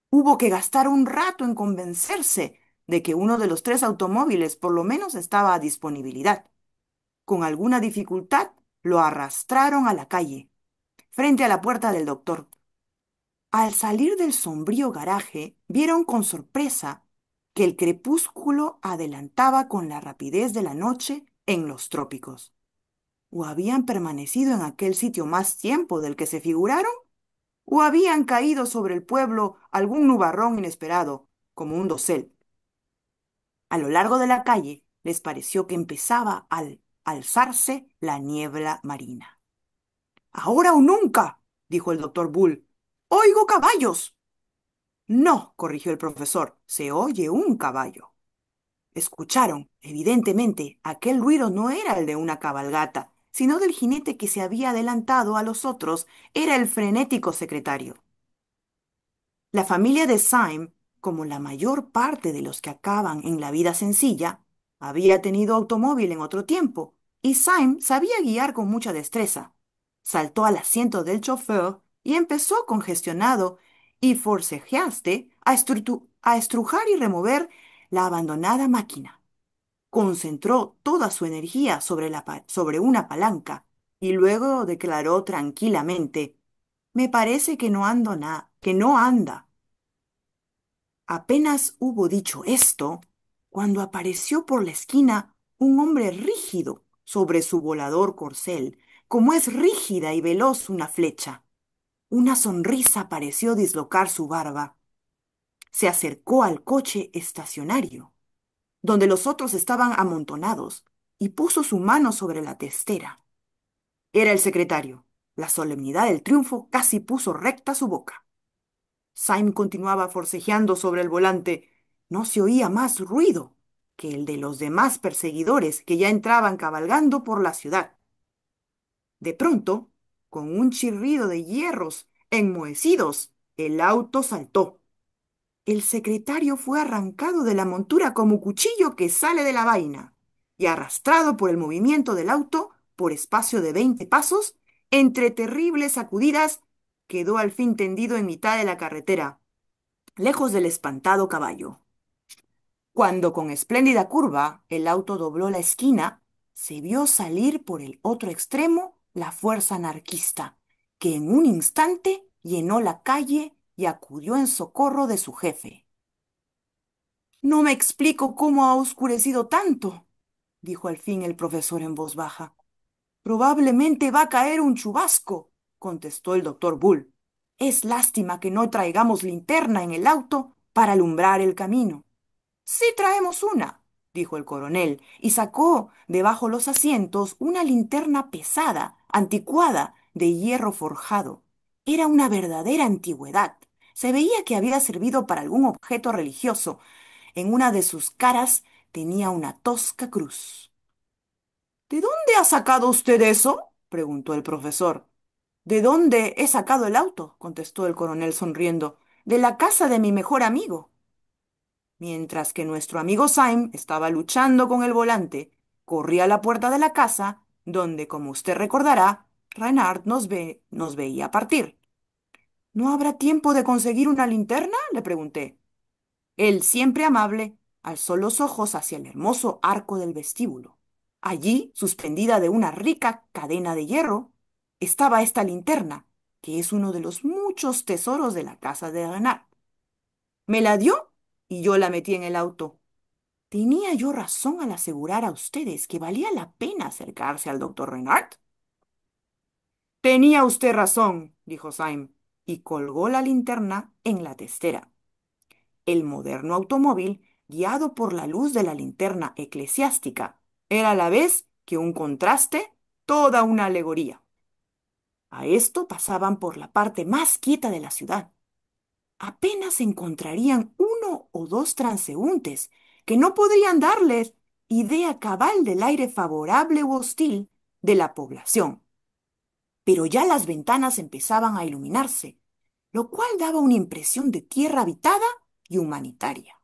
S2: hubo que gastar un rato en convencerse de que uno de los 3 automóviles por lo menos estaba a disponibilidad. Con alguna dificultad lo arrastraron a la calle, frente a la puerta del doctor. Al salir del sombrío garaje, vieron con sorpresa que el crepúsculo adelantaba con la rapidez de la noche en los trópicos. ¿O habían permanecido en aquel sitio más tiempo del que se figuraron? ¿O habían caído sobre el pueblo algún nubarrón inesperado, como un dosel? A lo largo de la calle les pareció que empezaba al alzarse la niebla marina. Ahora o nunca, dijo el doctor Bull. Oigo caballos. No, corrigió el profesor, se oye un caballo. Escucharon, evidentemente, aquel ruido no era el de una cabalgata, sino del jinete que se había adelantado a los otros, era el frenético secretario. La familia de Syme, como la mayor parte de los que acaban en la vida sencilla, había tenido automóvil en otro tiempo, y Syme sabía guiar con mucha destreza. Saltó al asiento del chofer y empezó congestionado y forcejeaste a estrujar y remover la abandonada máquina. Concentró toda su energía sobre una palanca y luego declaró tranquilamente, me parece que no que no anda. Apenas hubo dicho esto, cuando apareció por la esquina un hombre rígido sobre su volador corcel, como es rígida y veloz una flecha. Una sonrisa pareció dislocar su barba. Se acercó al coche estacionario, donde los otros estaban amontonados, y puso su mano sobre la testera. Era el secretario. La solemnidad del triunfo casi puso recta su boca. Syme continuaba forcejeando sobre el volante. No se oía más ruido que el de los demás perseguidores que ya entraban cabalgando por la ciudad. De pronto, con un chirrido de hierros enmohecidos, el auto saltó. El secretario fue arrancado de la montura como cuchillo que sale de la vaina y arrastrado por el movimiento del auto por espacio de 20 pasos, entre terribles sacudidas, quedó al fin tendido en mitad de la carretera, lejos del espantado caballo. Cuando con espléndida curva el auto dobló la esquina, se vio salir por el otro extremo la fuerza anarquista, que en un instante llenó la calle y acudió en socorro de su jefe. No me explico cómo ha oscurecido tanto, dijo al fin el profesor en voz baja. Probablemente va a caer un chubasco, contestó el doctor Bull. Es lástima que no traigamos linterna en el auto para alumbrar el camino. Sí traemos una, dijo el coronel, y sacó de bajo los asientos una linterna pesada, anticuada, de hierro forjado. Era una verdadera antigüedad. Se veía que había servido para algún objeto religioso. En una de sus caras tenía una tosca cruz. ¿De dónde ha sacado usted eso? Preguntó el profesor. ¿De dónde he sacado el auto? Contestó el coronel sonriendo. De la casa de mi mejor amigo. Mientras que nuestro amigo Syme estaba luchando con el volante, corrí a la puerta de la casa, donde, como usted recordará, Renard nos veía partir. ¿No habrá tiempo de conseguir una linterna? Le pregunté. Él, siempre amable, alzó los ojos hacia el hermoso arco del vestíbulo. Allí, suspendida de una rica cadena de hierro, estaba esta linterna, que es uno de los muchos tesoros de la casa de Renard. Me la dio y yo la metí en el auto. ¿Tenía yo razón al asegurar a ustedes que valía la pena acercarse al doctor Renard? Tenía usted razón, dijo Syme, y colgó la linterna en la testera. El moderno automóvil, guiado por la luz de la linterna eclesiástica, era a la vez que un contraste, toda una alegoría. A esto pasaban por la parte más quieta de la ciudad. Apenas encontrarían uno o dos transeúntes que no podrían darles idea cabal del aire favorable u hostil de la población. Pero ya las ventanas empezaban a iluminarse, lo cual daba una impresión de tierra habitada y humanitaria.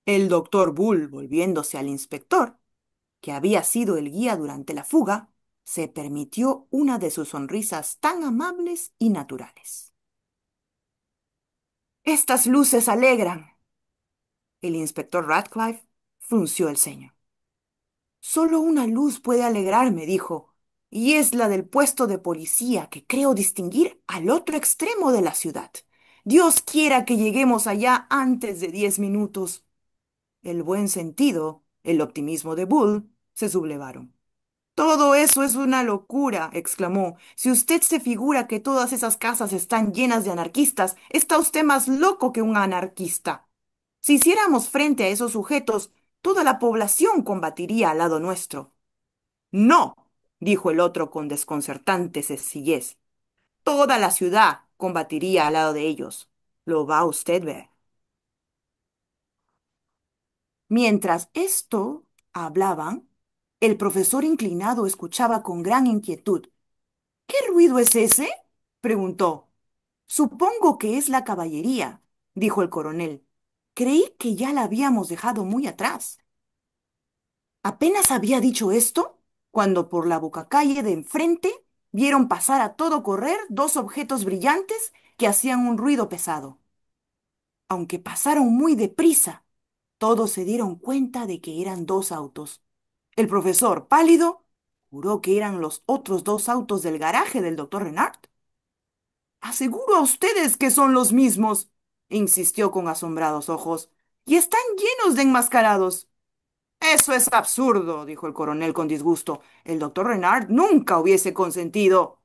S2: El doctor Bull, volviéndose al inspector, que había sido el guía durante la fuga, se permitió una de sus sonrisas tan amables y naturales. Estas luces alegran. El inspector Radcliffe frunció el ceño. Solo una luz puede alegrarme, dijo, y es la del puesto de policía que creo distinguir al otro extremo de la ciudad. Dios quiera que lleguemos allá antes de 10 minutos. El buen sentido, el optimismo de Bull, se sublevaron. Todo eso es una locura, exclamó. Si usted se figura que todas esas casas están llenas de anarquistas, está usted más loco que un anarquista. Si hiciéramos frente a esos sujetos, toda la población combatiría al lado nuestro. No, dijo el otro con desconcertante sencillez. Toda la ciudad combatiría al lado de ellos. Lo va usted a ver. Mientras esto hablaban, el profesor inclinado escuchaba con gran inquietud. ¿Qué ruido es ese? Preguntó. Supongo que es la caballería, dijo el coronel. Creí que ya la habíamos dejado muy atrás. Apenas había dicho esto, cuando por la bocacalle de enfrente vieron pasar a todo correr dos objetos brillantes que hacían un ruido pesado. Aunque pasaron muy deprisa, todos se dieron cuenta de que eran dos autos. El profesor, pálido, juró que eran los otros dos autos del garaje del doctor Renard. Aseguro a ustedes que son los mismos, insistió con asombrados ojos, y están llenos de enmascarados. Eso es absurdo, dijo el coronel con disgusto. El doctor Renard nunca hubiese consentido.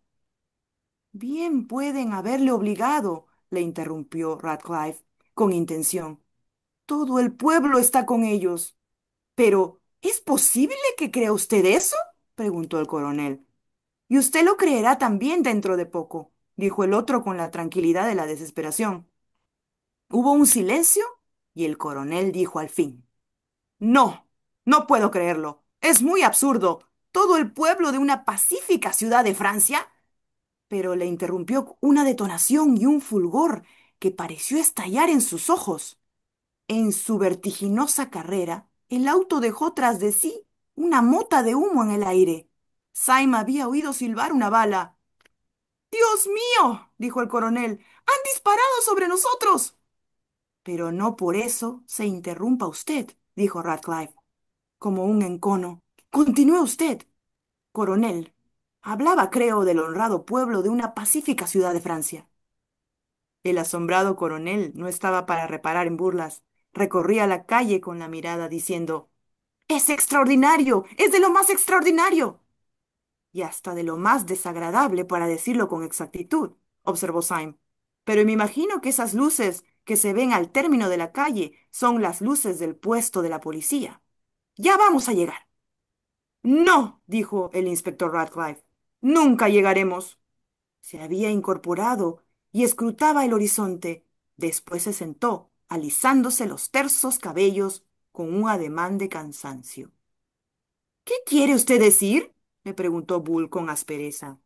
S2: Bien pueden haberle obligado, le interrumpió Radcliffe, con intención. Todo el pueblo está con ellos. Pero, ¿es posible que crea usted eso? Preguntó el coronel. Y usted lo creerá también dentro de poco, dijo el otro con la tranquilidad de la desesperación. Hubo un silencio y el coronel dijo al fin: No, no puedo creerlo. Es muy absurdo. ¿Todo el pueblo de una pacífica ciudad de Francia? Pero le interrumpió una detonación y un fulgor que pareció estallar en sus ojos. En su vertiginosa carrera, el auto dejó tras de sí una mota de humo en el aire. Syme había oído silbar una bala. ¡Dios mío!, dijo el coronel. ¡Han disparado sobre nosotros! Pero no por eso se interrumpa usted, dijo Radcliffe, como un encono. Continúe usted. Coronel, hablaba, creo, del honrado pueblo de una pacífica ciudad de Francia. El asombrado coronel no estaba para reparar en burlas. Recorría la calle con la mirada diciendo: ¡Es extraordinario! ¡Es de lo más extraordinario! Y hasta de lo más desagradable, para decirlo con exactitud, observó Syme. Pero me imagino que esas luces que se ven al término de la calle son las luces del puesto de la policía. Ya vamos a llegar. No, dijo el inspector Radcliffe. Nunca llegaremos. Se había incorporado y escrutaba el horizonte. Después se sentó, alisándose los tersos cabellos con un ademán de cansancio. ¿Qué quiere usted decir?, le preguntó Bull con aspereza.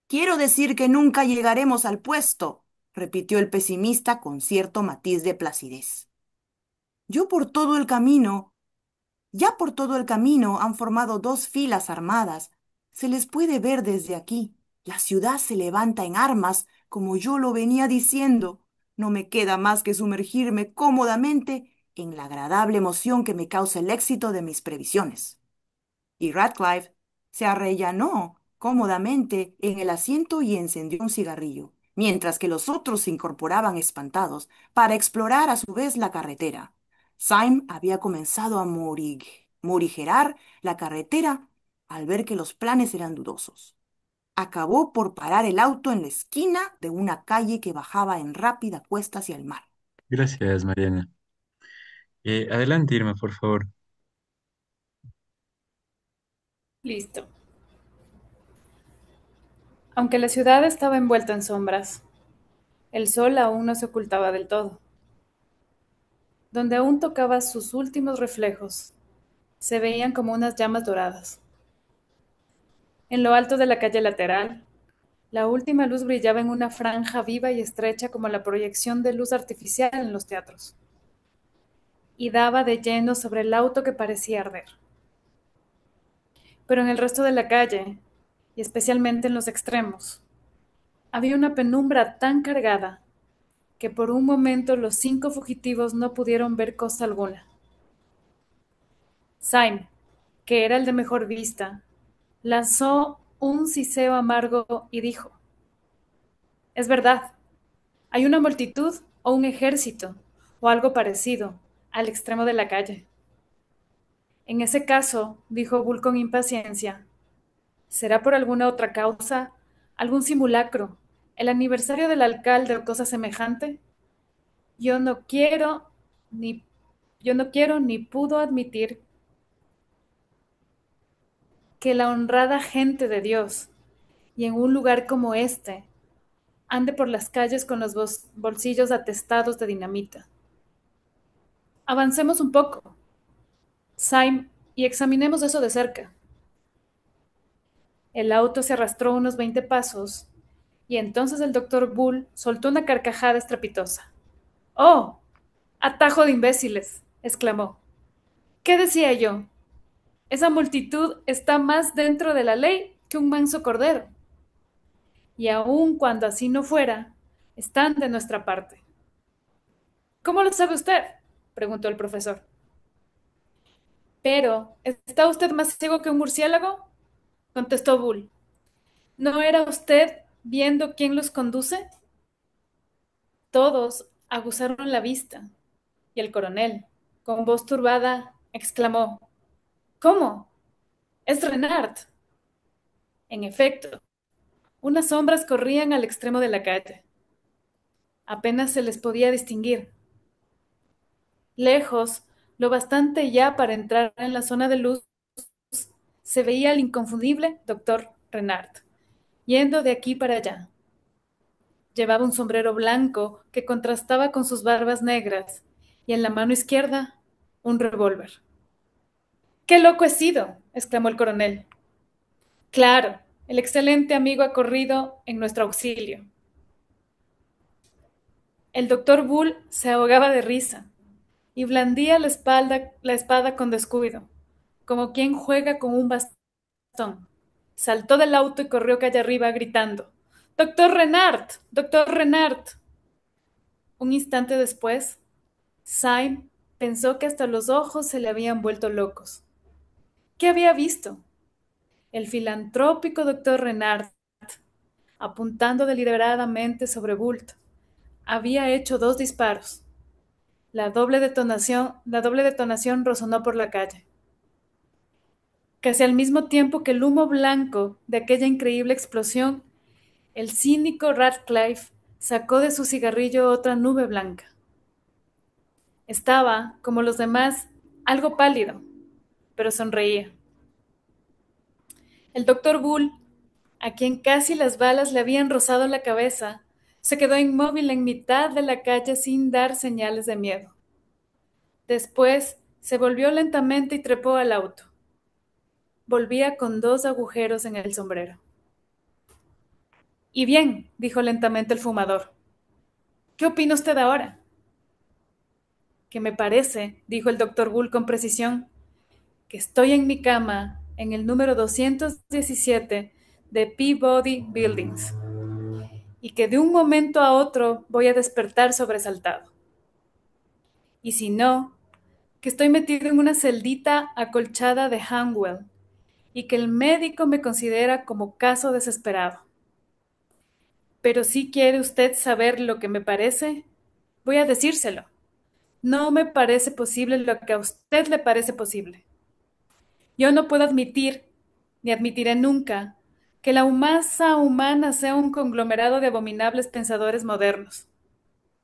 S2: Quiero decir que nunca llegaremos al puesto, repitió el pesimista con cierto matiz de placidez. Yo por todo el camino Ya por todo el camino han formado dos filas armadas. Se les puede ver desde aquí. La ciudad se levanta en armas, como yo lo venía diciendo. No me queda más que sumergirme cómodamente en la agradable emoción que me causa el éxito de mis previsiones. Y Radcliffe se arrellanó cómodamente en el asiento y encendió un cigarrillo, mientras que los otros se incorporaban espantados para explorar a su vez la carretera. Syme había comenzado a morigerar la carretera al ver que los planes eran dudosos. Acabó por parar el auto en la esquina de una calle que bajaba en rápida cuesta hacia el mar.
S1: Gracias, Mariana. Adelante, Irma, por favor.
S5: Listo. Aunque la ciudad estaba envuelta en sombras, el sol aún no se ocultaba del todo. Donde aún tocaba sus últimos reflejos, se veían como unas llamas doradas. En lo alto de la calle lateral, la última luz brillaba en una franja viva y estrecha como la proyección de luz artificial en los teatros, y daba de lleno sobre el auto que parecía arder. Pero en el resto de la calle, y especialmente en los extremos, había una penumbra tan cargada que por un momento los 5 fugitivos no pudieron ver cosa alguna. Syme, que era el de mejor vista, lanzó un siseo amargo y dijo: es verdad, hay una multitud o un ejército o algo parecido al extremo de la calle. En ese caso, dijo Bull con impaciencia, ¿será por alguna otra causa, algún simulacro, el aniversario del alcalde o cosa semejante? Yo no quiero ni yo no quiero ni puedo admitir que la honrada gente de Dios, y en un lugar como este, ande por las calles con los bolsillos atestados de dinamita. Avancemos un poco, Syme, y examinemos eso de cerca. El auto se arrastró unos 20 pasos, y entonces el doctor Bull soltó una carcajada estrepitosa. ¡Oh! ¡Atajo de imbéciles!, exclamó. ¿Qué decía yo? Esa multitud está más dentro de la ley que un manso cordero. Y aun cuando así no fuera, están de nuestra parte. ¿Cómo lo sabe usted?, preguntó el profesor. Pero, ¿está usted más ciego que un murciélago?, contestó Bull. ¿No era usted viendo quién los conduce? Todos aguzaron la vista, y el coronel, con voz turbada, exclamó: ¿Cómo? Es Renard. En efecto, unas sombras corrían al extremo de la calle. Apenas se les podía distinguir. Lejos, lo bastante ya para entrar en la zona de luz, se veía al inconfundible doctor Renard, yendo de aquí para allá. Llevaba un sombrero blanco que contrastaba con sus barbas negras, y en la mano izquierda un revólver. ¡Qué loco he sido!, exclamó el coronel. Claro, el excelente amigo ha corrido en nuestro auxilio. El doctor Bull se ahogaba de risa y blandía la espada con descuido, como quien juega con un bastón. Saltó del auto y corrió calle arriba gritando: ¡Doctor Renard! ¡Doctor Renard! Un instante después, Syme pensó que hasta los ojos se le habían vuelto locos. ¿Qué había visto? El filantrópico doctor Renard, apuntando deliberadamente sobre Bult, había hecho 2 disparos. La doble detonación resonó por la calle. Casi al mismo tiempo que el humo blanco de aquella increíble explosión, el cínico Radcliffe sacó de su cigarrillo otra nube blanca. Estaba, como los demás, algo pálido, pero sonreía. El doctor Bull, a quien casi las balas le habían rozado la cabeza, se quedó inmóvil en mitad de la calle sin dar señales de miedo. Después se volvió lentamente y trepó al auto. Volvía con 2 agujeros en el sombrero. Y bien, dijo lentamente el fumador, ¿qué opina usted ahora? Que me parece, dijo el doctor Bull con precisión, que estoy en mi cama en el número 217 de Peabody Buildings y que de un momento a otro voy a despertar sobresaltado. Y si no, que estoy metido en una celdita acolchada de Hanwell y que el médico me considera como caso desesperado. Pero si quiere usted saber lo que me parece, voy a decírselo. No me parece posible lo que a usted le parece posible. Yo no puedo admitir, ni admitiré nunca, que la masa humana sea un conglomerado de abominables pensadores modernos.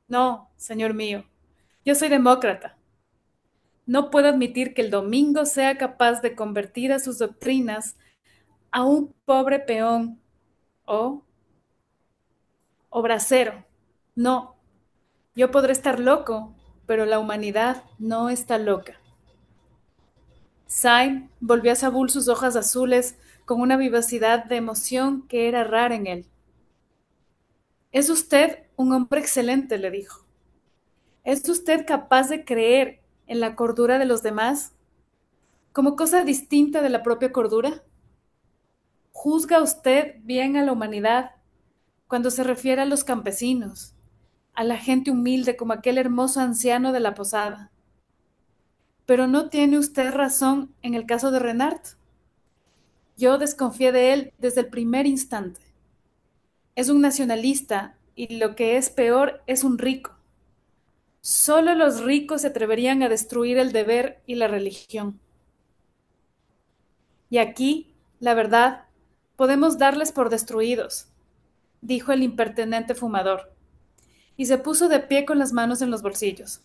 S5: No, señor mío, yo soy demócrata. No puedo admitir que el domingo sea capaz de convertir a sus doctrinas a un pobre peón o bracero. No, yo podré estar loco, pero la humanidad no está loca. Syme volvió a Saúl sus hojas azules con una vivacidad de emoción que era rara en él. Es usted un hombre excelente, le dijo. ¿Es usted capaz de creer en la cordura de los demás como cosa distinta de la propia cordura? ¿Juzga usted bien a la humanidad cuando se refiere a los campesinos, a la gente humilde como aquel hermoso anciano de la posada? Pero no tiene usted razón en el caso de Renard. Yo desconfié de él desde el primer instante. Es un nacionalista y lo que es peor es un rico. Solo los ricos se atreverían a destruir el deber y la religión. Y aquí, la verdad, podemos darles por destruidos, dijo el impertinente fumador, y se puso de pie con las manos en los bolsillos.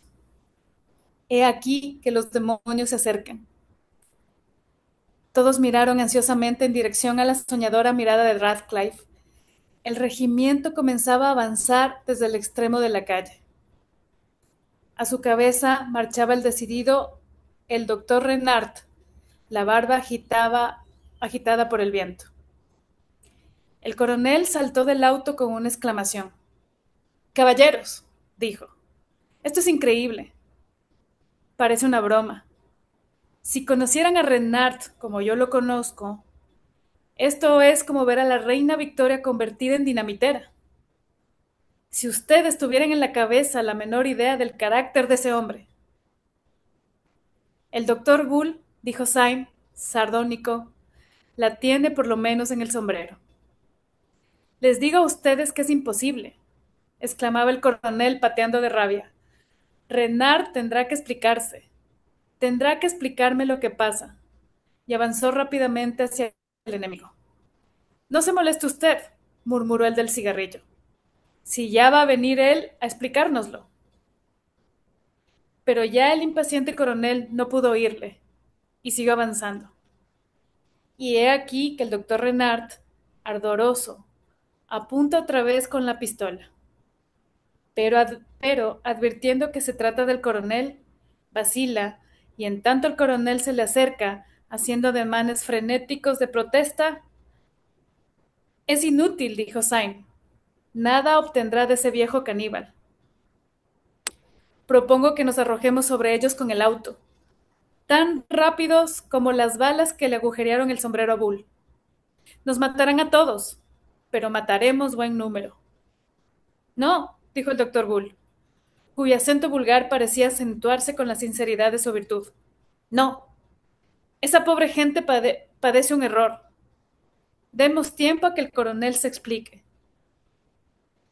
S5: He aquí que los demonios se acercan. Todos miraron ansiosamente en dirección a la soñadora mirada de Radcliffe. El regimiento comenzaba a avanzar desde el extremo de la calle. A su cabeza marchaba el decidido el doctor Renard, la barba agitada por el viento. El coronel saltó del auto con una exclamación. «Caballeros», dijo, «esto es increíble. Parece una broma. Si conocieran a Renard como yo lo conozco, Esto es como ver a la reina Victoria convertida en dinamitera. Si ustedes tuvieran en la cabeza la menor idea del carácter de ese hombre. El doctor Bull, dijo Syme, sardónico, la tiene por lo menos en el sombrero. Les digo a ustedes que es imposible, exclamaba el coronel pateando de rabia. Renard tendrá que explicarse. Tendrá que explicarme lo que pasa. Y avanzó rápidamente hacia el enemigo. No se moleste usted, murmuró el del cigarrillo. Si ya va a venir él a explicárnoslo. Pero ya el impaciente coronel no pudo oírle, y siguió avanzando. Y he aquí que el doctor Renard, ardoroso, apunta otra vez con la pistola. Pero advirtiendo que se trata del coronel, vacila, y en tanto el coronel se le acerca, haciendo ademanes frenéticos de protesta. Es inútil, dijo Syme. Nada obtendrá de ese viejo caníbal. Propongo que nos arrojemos sobre ellos con el auto, tan rápidos como las balas que le agujerearon el sombrero a Bull. Nos matarán a todos, pero mataremos buen número. No, dijo el doctor Bull, cuyo acento vulgar parecía acentuarse con la sinceridad de su virtud. No, esa pobre gente padece un error. Demos tiempo a que el coronel se explique.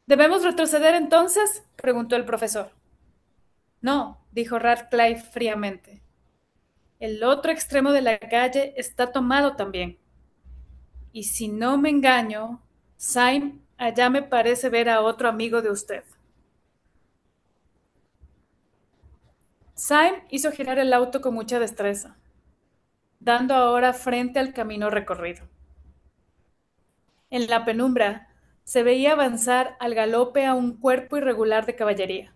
S5: ¿Debemos retroceder entonces?, preguntó el profesor. No, dijo Radcliffe fríamente. El otro extremo de la calle está tomado también. Y si no me engaño, Syme, allá me parece ver a otro amigo de usted. Syme hizo girar el auto con mucha destreza, dando ahora frente al camino recorrido. En la penumbra se veía avanzar al galope a un cuerpo irregular de caballería.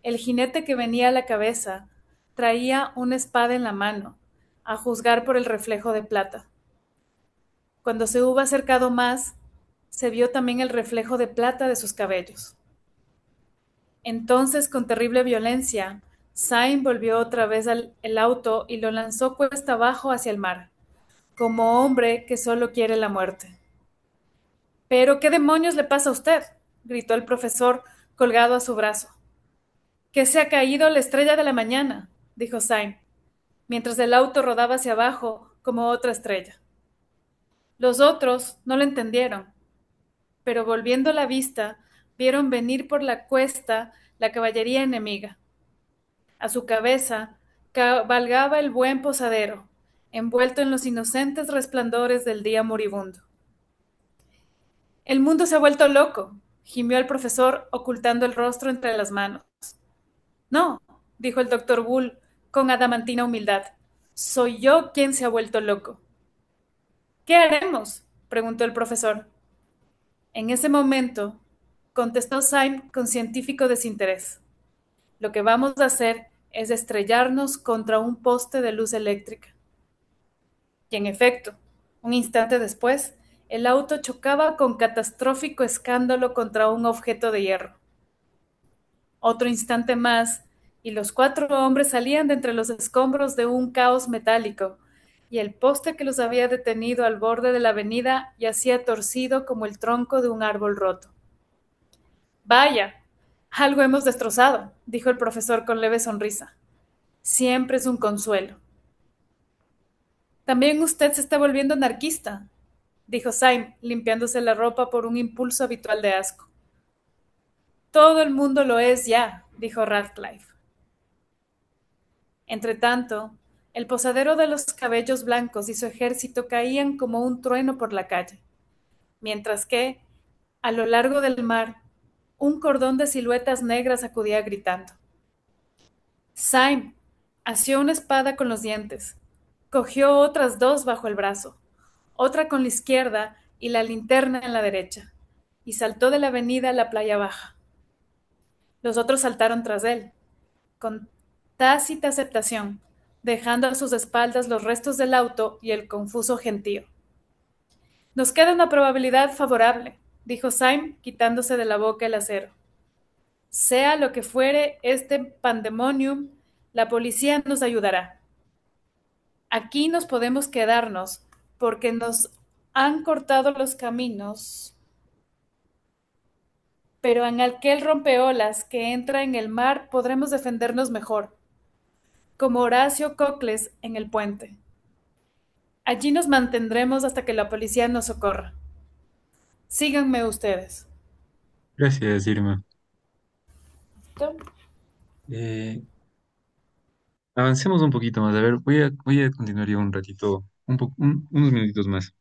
S5: El jinete que venía a la cabeza traía una espada en la mano, a juzgar por el reflejo de plata. Cuando se hubo acercado más, se vio también el reflejo de plata de sus cabellos. Entonces, con terrible violencia, Syme volvió otra vez el auto y lo lanzó cuesta abajo hacia el mar, como hombre que solo quiere la muerte. ¿Pero qué demonios le pasa a usted?, gritó el profesor, colgado a su brazo. Que se ha caído la estrella de la mañana, dijo Syme, mientras el auto rodaba hacia abajo como otra estrella. Los otros no lo entendieron, pero volviendo la vista, vieron venir por la cuesta la caballería enemiga. A su cabeza cabalgaba el buen posadero, envuelto en los inocentes resplandores del día moribundo. El mundo se ha vuelto loco, gimió el profesor, ocultando el rostro entre las manos. No, dijo el doctor Bull con adamantina humildad. Soy yo quien se ha vuelto loco. ¿Qué haremos?, preguntó el profesor. En ese momento, contestó Syme con científico desinterés. Lo que vamos a hacer es estrellarnos contra un poste de luz eléctrica. Y en efecto, un instante después, el auto chocaba con catastrófico escándalo contra un objeto de hierro. Otro instante más, y los 4 hombres salían de entre los escombros de un caos metálico, y el poste que los había detenido al borde de la avenida yacía torcido como el tronco de un árbol roto. Vaya, algo hemos destrozado, dijo el profesor con leve sonrisa. Siempre es un consuelo. También usted se está volviendo anarquista, dijo Syme, limpiándose la ropa por un impulso habitual de asco. Todo el mundo lo es ya, dijo Radcliffe. Entretanto, el posadero de los cabellos blancos y su ejército caían como un trueno por la calle, mientras que, a lo largo del mar, un cordón de siluetas negras acudía gritando. Syme asió una espada con los dientes, cogió otras 2 bajo el brazo, otra con la izquierda y la linterna en la derecha, y saltó de la avenida a la playa baja. Los otros saltaron tras él, con tácita aceptación, dejando a sus espaldas los restos del auto y el confuso gentío. Nos queda una probabilidad favorable, dijo Syme, quitándose de la boca el acero. Sea lo que fuere este pandemonium, la policía nos ayudará. Aquí nos podemos quedarnos, porque nos han cortado los caminos, pero en aquel rompeolas que entra en el mar podremos defendernos mejor, como Horacio Cocles en el puente. Allí nos mantendremos hasta que la policía nos socorra. Síganme ustedes.
S1: Gracias, Irma.
S5: ¿Listo?
S1: Eh, Avancemos un poquito más. A ver, voy a continuar yo un ratito, unos minutitos más.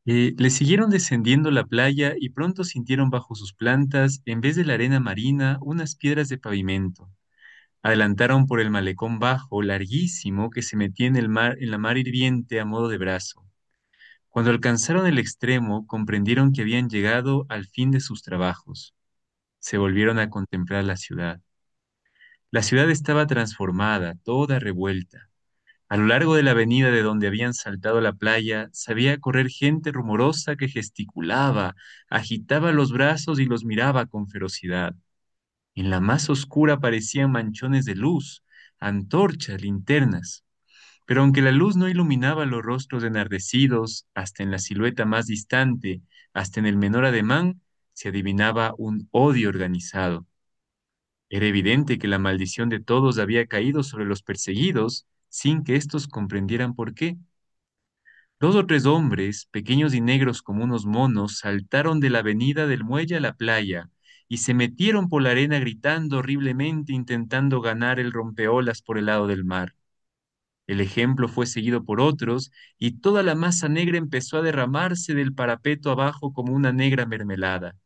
S1: Le siguieron descendiendo la playa y pronto sintieron bajo sus plantas, en vez de la arena marina, unas piedras de pavimento. Adelantaron por el malecón bajo, larguísimo, que se metía en el mar, en la mar hirviente a modo de brazo. Cuando alcanzaron el extremo, comprendieron que habían llegado al fin de sus trabajos. Se volvieron a contemplar la ciudad. La ciudad estaba transformada, toda revuelta. A lo largo de la avenida de donde habían saltado a la playa, sabía correr gente rumorosa que gesticulaba, agitaba los brazos y los miraba con ferocidad. En la más oscura aparecían manchones de luz, antorchas, linternas. Pero aunque la luz no iluminaba los rostros enardecidos, hasta en la silueta más distante, hasta en el menor ademán, se adivinaba un odio organizado. Era evidente que la maldición de todos había caído sobre los perseguidos, sin que éstos comprendieran por qué. Dos o tres hombres, pequeños y negros como unos monos, saltaron de la avenida del muelle a la playa y se metieron por la arena gritando horriblemente, intentando ganar el rompeolas por el lado del mar. El ejemplo fue seguido por otros y toda la masa negra empezó a derramarse del parapeto abajo como una negra mermelada.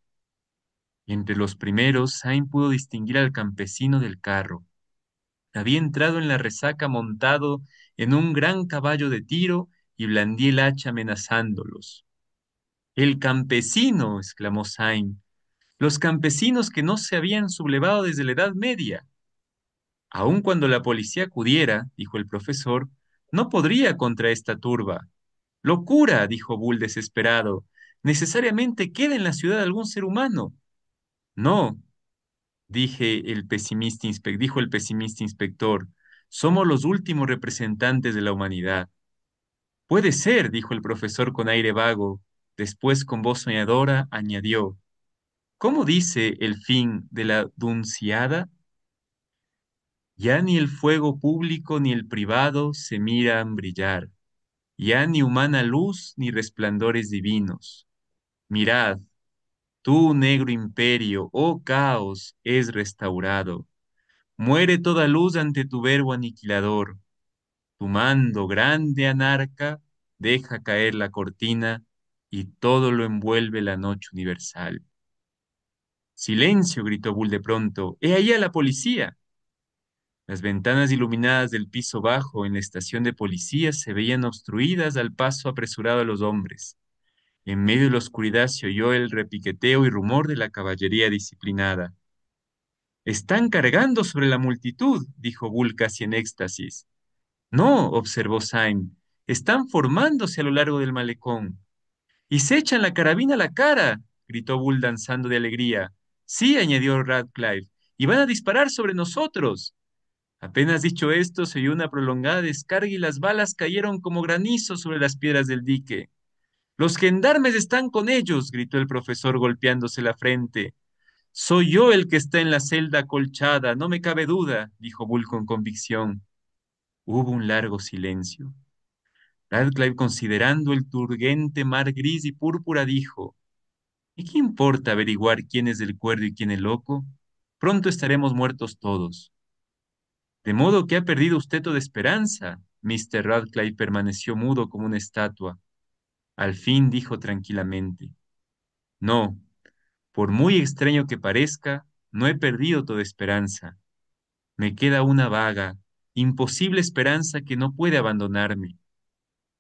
S1: Entre los primeros, Sain pudo distinguir al campesino del carro. Había entrado en la resaca montado en un gran caballo de tiro y blandía el hacha amenazándolos. ¡El campesino! Exclamó Sain. Los campesinos que no se habían sublevado desde la Edad Media. Aun cuando la policía acudiera, dijo el profesor, no podría contra esta turba. Locura, dijo Bull desesperado. Necesariamente queda en la ciudad algún ser humano. No, dijo el pesimista inspector. Somos los últimos representantes de la humanidad. Puede ser, dijo el profesor con aire vago. Después, con voz soñadora, añadió. ¿Cómo dice el fin de la Dunciada? Ya ni el fuego público ni el privado se miran brillar, ya ni humana luz ni resplandores divinos. Mirad, tu negro imperio, oh caos, es restaurado. Muere toda luz ante tu verbo aniquilador. Tu mando, grande anarca, deja caer la cortina y todo lo envuelve la noche universal. Silencio, gritó Bull de pronto. ¡He ahí a la policía! Las ventanas iluminadas del piso bajo en la estación de policía se veían obstruidas al paso apresurado de los hombres. En medio de la oscuridad se oyó el repiqueteo y rumor de la caballería disciplinada. Están cargando sobre la multitud, dijo Bull casi en éxtasis. No, observó Syme, están formándose a lo largo del malecón. Y se echan la carabina a la cara, gritó Bull danzando de alegría. Sí, añadió Radcliffe, y van a disparar sobre nosotros. Apenas dicho esto, se oyó una prolongada descarga y las balas cayeron como granizo sobre las piedras del dique. Los gendarmes están con ellos, gritó el profesor golpeándose la frente. Soy yo el que está en la celda acolchada, no me cabe duda, dijo Bull con convicción. Hubo un largo silencio. Radcliffe, considerando el turgente mar gris y púrpura, dijo, ¿y qué importa averiguar quién es el cuerdo y quién el loco? Pronto estaremos muertos todos. De modo que ha perdido usted toda esperanza. Mr. Radcliffe permaneció mudo como una estatua. Al fin dijo tranquilamente, no, por muy extraño que parezca, no he perdido toda esperanza. Me queda una vaga, imposible esperanza que no puede abandonarme.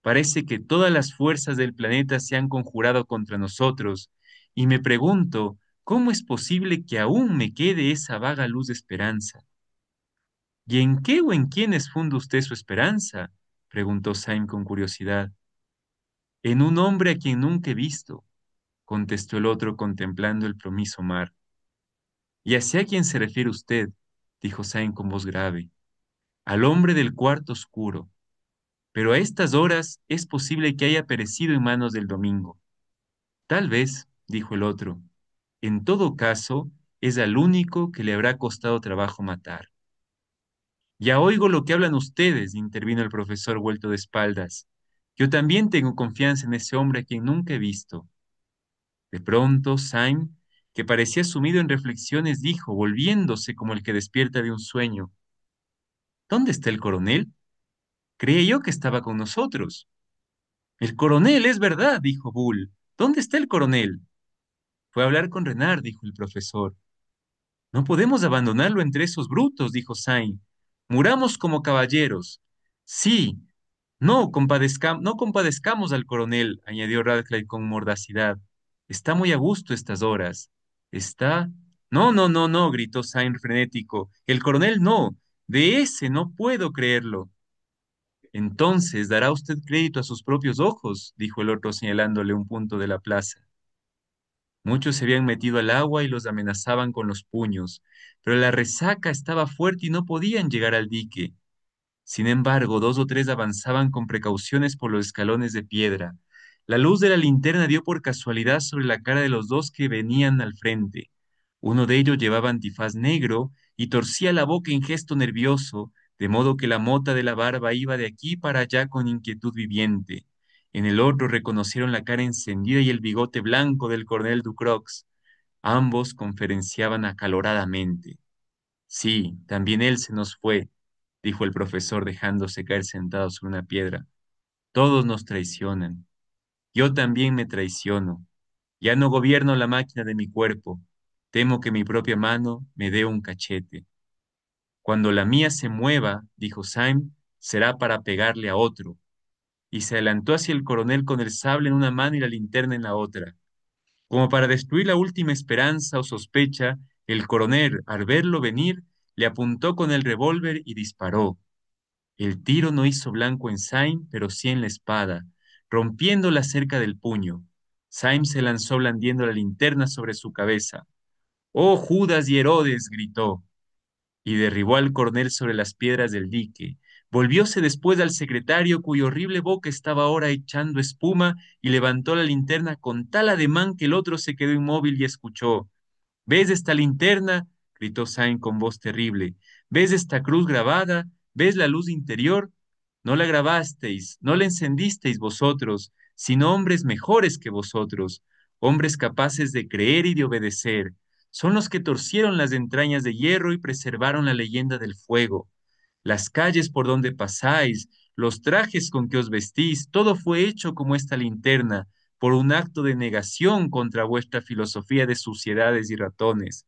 S1: Parece que todas las fuerzas del planeta se han conjurado contra nosotros, y me pregunto, ¿cómo es posible que aún me quede esa vaga luz de esperanza? ¿Y en qué o en quiénes funda usted su esperanza? Preguntó Syme con curiosidad. En un hombre a quien nunca he visto, contestó el otro contemplando el promiso mar. ¿Y hacia quién se refiere usted? Dijo Syme con voz grave. Al hombre del cuarto oscuro. pero a estas horas es posible que haya perecido en manos del domingo. Tal vez, dijo el otro. En todo caso, es al único que le habrá costado trabajo matar. Ya oigo lo que hablan ustedes, intervino el profesor vuelto de espaldas. Yo también tengo confianza en ese hombre a quien nunca he visto. De pronto, Syme, que parecía sumido en reflexiones, dijo, volviéndose como el que despierta de un sueño: ¿Dónde está el coronel? Creía yo que estaba con nosotros. El coronel, es verdad, dijo Bull. ¿Dónde está el coronel? Fue a hablar con Renard, dijo el profesor. No podemos abandonarlo entre esos brutos, dijo Syme. Muramos como caballeros. Sí, no compadezcamos al coronel, añadió Radcliffe con mordacidad. Está muy a gusto estas horas. Está. No, no, no, no, gritó Syme frenético. El coronel no. De ese no puedo creerlo. Entonces dará usted crédito a sus propios ojos, dijo el otro señalándole un punto de la plaza. Muchos se habían metido al agua y los amenazaban con los puños, pero la resaca estaba fuerte y no podían llegar al dique. Sin embargo, dos o tres avanzaban con precauciones por los escalones de piedra. La luz de la linterna dio por casualidad sobre la cara de los dos que venían al frente. Uno de ellos llevaba antifaz negro y torcía la boca en gesto nervioso, de modo que la mota de la barba iba de aquí para allá con inquietud viviente. En el otro reconocieron la cara encendida y el bigote blanco del coronel Ducrox. Ambos conferenciaban acaloradamente. Sí, también él se nos fue, dijo el profesor dejándose caer sentado sobre una piedra. Todos nos traicionan. Yo también me traiciono. Ya no gobierno la máquina de mi cuerpo. Temo que mi propia mano me dé un cachete. Cuando la mía se mueva, dijo Syme, será para pegarle a otro. Y se adelantó hacia el coronel con el sable en una mano y la linterna en la otra. Como para destruir la última esperanza o sospecha, el coronel, al verlo venir, le apuntó con el revólver y disparó. El tiro no hizo blanco en Syme, pero sí en la espada, rompiéndola cerca del puño. Syme se lanzó blandiendo la linterna sobre su cabeza. ¡Oh, Judas y Herodes! Gritó, y derribó al coronel sobre las piedras del dique. Volvióse después al secretario, cuya horrible boca estaba ahora echando espuma, y levantó la linterna con tal ademán que el otro se quedó inmóvil y escuchó. ¿Ves esta linterna? Gritó Sain con voz terrible. ¿Ves esta cruz grabada? ¿Ves la luz interior? No la grabasteis, no la encendisteis vosotros, sino hombres mejores que vosotros, hombres capaces de creer y de obedecer. Son los que torcieron las entrañas de hierro y preservaron la leyenda del fuego. Las calles por donde pasáis, los trajes con que os vestís, todo fue hecho como esta linterna, por un acto de negación contra vuestra filosofía de suciedades y ratones.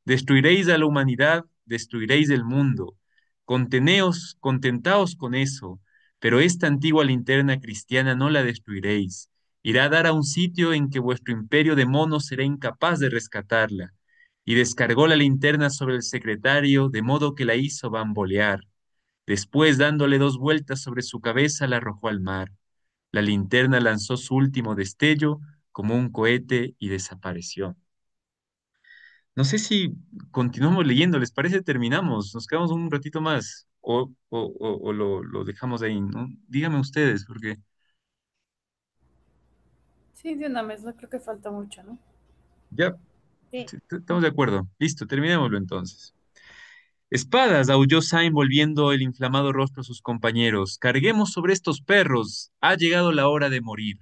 S1: Destruiréis a la humanidad, destruiréis el mundo. Conteneos, contentaos con eso, pero esta antigua linterna cristiana no la destruiréis. Irá a dar a un sitio en que vuestro imperio de monos será incapaz de rescatarla. Y descargó la linterna sobre el secretario, de modo que la hizo bambolear. Después, dándole dos vueltas sobre su cabeza, la arrojó al mar. La linterna lanzó su último destello como un cohete y desapareció. No sé si continuamos leyendo, ¿les parece? Terminamos, nos quedamos un ratito más o lo dejamos ahí, ¿no? Díganme ustedes, porque
S5: Sí, de una vez, no creo que falta mucho, ¿no?
S1: ya
S5: Sí.
S1: estamos de acuerdo. Listo, terminémoslo entonces. Espadas, aulló Syme volviendo el inflamado rostro a sus compañeros. Carguemos sobre estos perros. Ha llegado la hora de morir.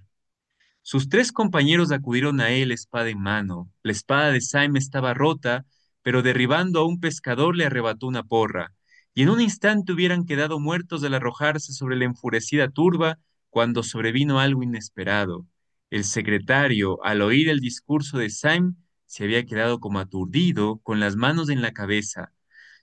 S1: Sus tres compañeros acudieron a él, espada en mano. La espada de Syme estaba rota, pero derribando a un pescador le arrebató una porra, y en un instante hubieran quedado muertos al arrojarse sobre la enfurecida turba cuando sobrevino algo inesperado. El secretario, al oír el discurso de Syme, se había quedado como aturdido, con las manos en la cabeza.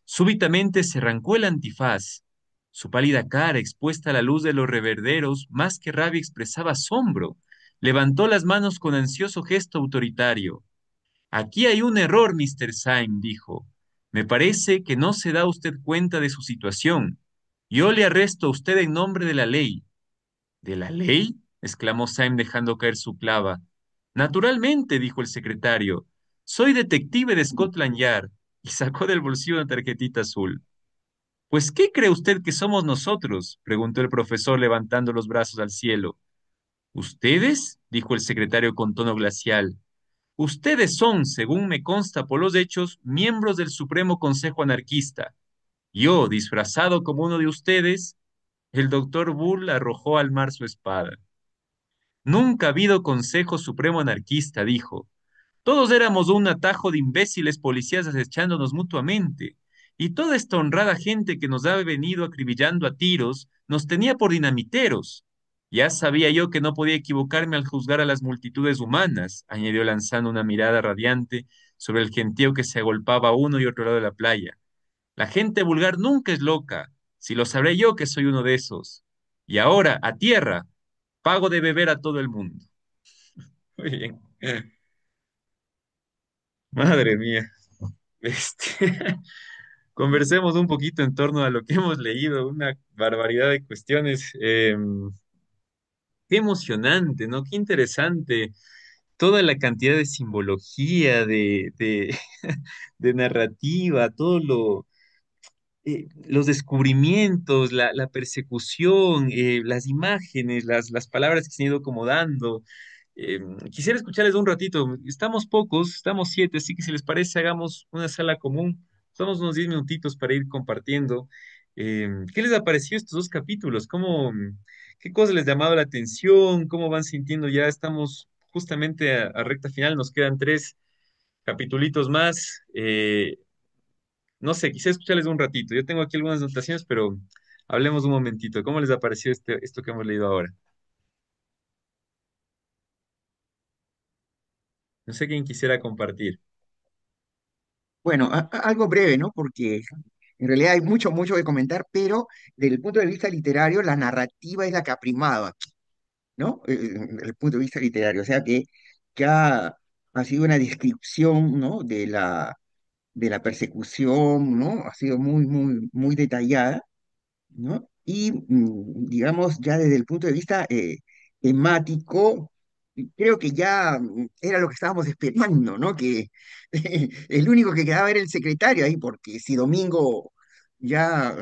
S1: Súbitamente se arrancó el antifaz. Su pálida cara, expuesta a la luz de los reverderos, más que rabia expresaba asombro. Levantó las manos con ansioso gesto autoritario. Aquí hay un error, Mr. Syme, dijo. Me parece que no se da usted cuenta de su situación. Yo le arresto a usted en nombre de la ley. ¿De la ley? Exclamó Syme dejando caer su clava. Naturalmente, dijo el secretario. Soy detective de Scotland Yard. Y sacó del bolsillo una tarjetita azul. Pues, ¿qué cree usted que somos nosotros? Preguntó el profesor levantando los brazos al cielo. ¿Ustedes? Dijo el secretario con tono glacial. Ustedes son, según me consta por los hechos, miembros del Supremo Consejo Anarquista. Yo, disfrazado como uno de ustedes, el doctor Bull arrojó al mar su espada. Nunca ha habido Consejo Supremo Anarquista, dijo. Todos éramos un atajo de imbéciles policías acechándonos mutuamente, y toda esta honrada gente que nos ha venido acribillando a tiros nos tenía por dinamiteros. Ya sabía yo que no podía equivocarme al juzgar a las multitudes humanas, añadió lanzando una mirada radiante sobre el gentío que se agolpaba a uno y otro lado de la playa. La gente vulgar nunca es loca, si lo sabré yo que soy uno de esos. Y ahora, a tierra, pago de beber a todo el mundo. Muy bien. Madre mía. Conversemos un poquito en torno a lo que hemos leído, una barbaridad de cuestiones. Qué emocionante, ¿no? Qué interesante. Toda la cantidad de simbología, de narrativa, los descubrimientos, la persecución, las imágenes, las palabras que se han ido acomodando. Quisiera escucharles un ratito. Estamos pocos, estamos siete, así que si les parece, hagamos una sala común. Somos unos 10 minutitos para ir compartiendo. ¿Qué les ha parecido estos dos capítulos? ¿Qué cosas les ha llamado la atención? ¿Cómo van sintiendo? Ya estamos justamente a recta final, nos quedan tres capitulitos más. No sé, quisiera escucharles un ratito. Yo tengo aquí algunas anotaciones, pero hablemos un momentito. ¿Cómo les ha parecido esto que hemos leído ahora? No sé quién quisiera compartir.
S4: Bueno, algo breve, ¿no? Porque en realidad hay mucho, mucho que comentar, pero desde el punto de vista literario, la narrativa es la que ha primado aquí, ¿no? Desde el punto de vista literario, o sea que ha sido una descripción, ¿no? De la persecución, ¿no? Ha sido muy, muy, muy detallada, ¿no? Y, digamos, ya desde el punto de vista temático, creo que ya era lo que estábamos esperando, ¿no? Que el único que quedaba era el secretario ahí, porque si Domingo ya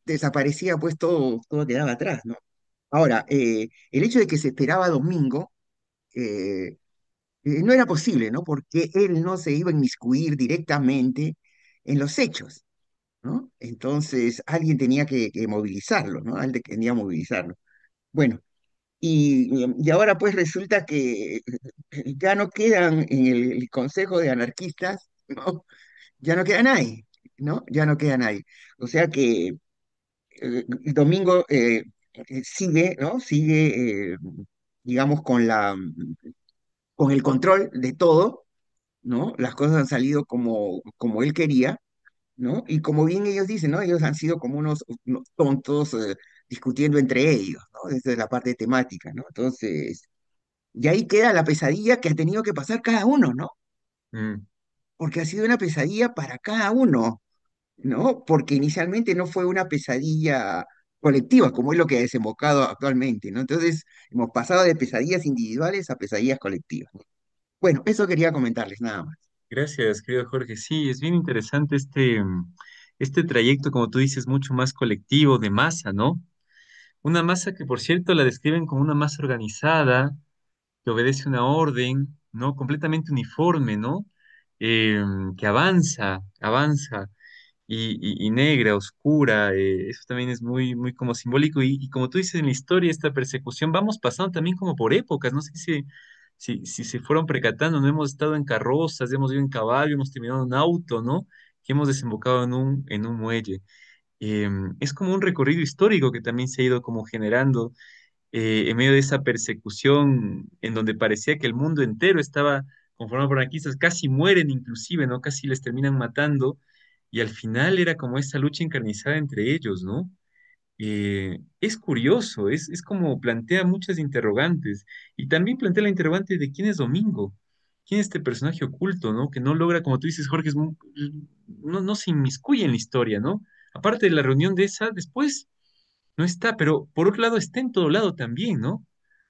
S4: desaparecía, pues todo quedaba atrás, ¿no? Ahora, el hecho de que se esperaba a Domingo eh, no era posible, ¿no? Porque él no se iba a inmiscuir directamente en los hechos, ¿no? Entonces alguien tenía que movilizarlo, ¿no? Alguien tenía que movilizarlo. Bueno, y ahora pues resulta que ya no quedan en el Consejo de Anarquistas, ¿no? Ya no queda nadie, ¿no? Ya no queda nadie. O sea que el Domingo sigue, ¿no? Sigue, digamos, con el control de todo, ¿no? Las cosas han salido como él quería, ¿no? Y como bien ellos dicen, ¿no? Ellos han sido como unos tontos discutiendo entre ellos, ¿no? Esa es la parte temática, ¿no? Entonces, y ahí queda la pesadilla que ha tenido que pasar cada uno, ¿no?
S1: Mm,
S4: Porque ha sido una pesadilla para cada uno, ¿no? Porque inicialmente no fue una pesadilla colectiva, como es lo que ha desembocado actualmente, ¿no? Entonces, hemos pasado de pesadillas individuales a pesadillas colectivas. Bueno, eso quería comentarles, nada más.
S1: gracias, querido Jorge. Sí, es bien interesante este trayecto, como tú dices, mucho más colectivo, de masa, ¿no? Una masa que, por cierto, la describen como una masa organizada, que obedece una orden, ¿no? Completamente uniforme, ¿no? Que avanza. Y negra, oscura, eso también es muy, muy como simbólico. Y como tú dices en la historia, esta persecución, vamos pasando también como por épocas, no sé si se fueron percatando, no hemos estado en carrozas, hemos ido en caballo, hemos terminado en auto, ¿no? Que hemos desembocado en un muelle. Es como un recorrido histórico que también se ha ido como generando en medio de esa persecución en donde parecía que el mundo entero estaba conformado por anarquistas, casi mueren inclusive, ¿no? Casi les terminan matando, y al final era como esa lucha encarnizada entre ellos, ¿no? Es curioso, es como plantea muchas interrogantes, y también plantea la interrogante de quién es Domingo, quién es este personaje oculto, ¿no? Que no logra, como tú dices, Jorge, no se inmiscuye en la historia, ¿no? Aparte de la reunión de esa, después no está, pero por otro lado está en todo lado también, ¿no?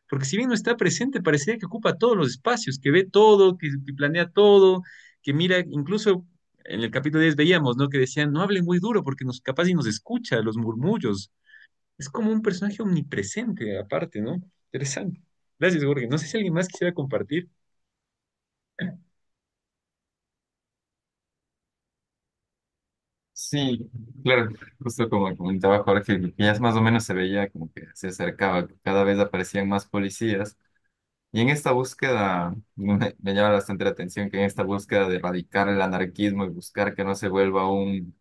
S1: Porque si bien no está presente, parecería que ocupa todos los espacios, que ve todo, que planea todo, que mira, incluso en el capítulo 10 veíamos, ¿no? Que decían, no hablen muy duro porque nos, capaz y nos escucha los murmullos. Es como un personaje omnipresente, aparte, ¿no? Interesante. Gracias, Jorge. No sé si alguien más quisiera compartir.
S6: Sí, claro, justo como comentaba Jorge, que ya más o menos se veía como que se acercaba, que cada vez aparecían más policías. Y en esta búsqueda, me llama bastante la atención que en esta búsqueda de erradicar el anarquismo y buscar que no se vuelva un,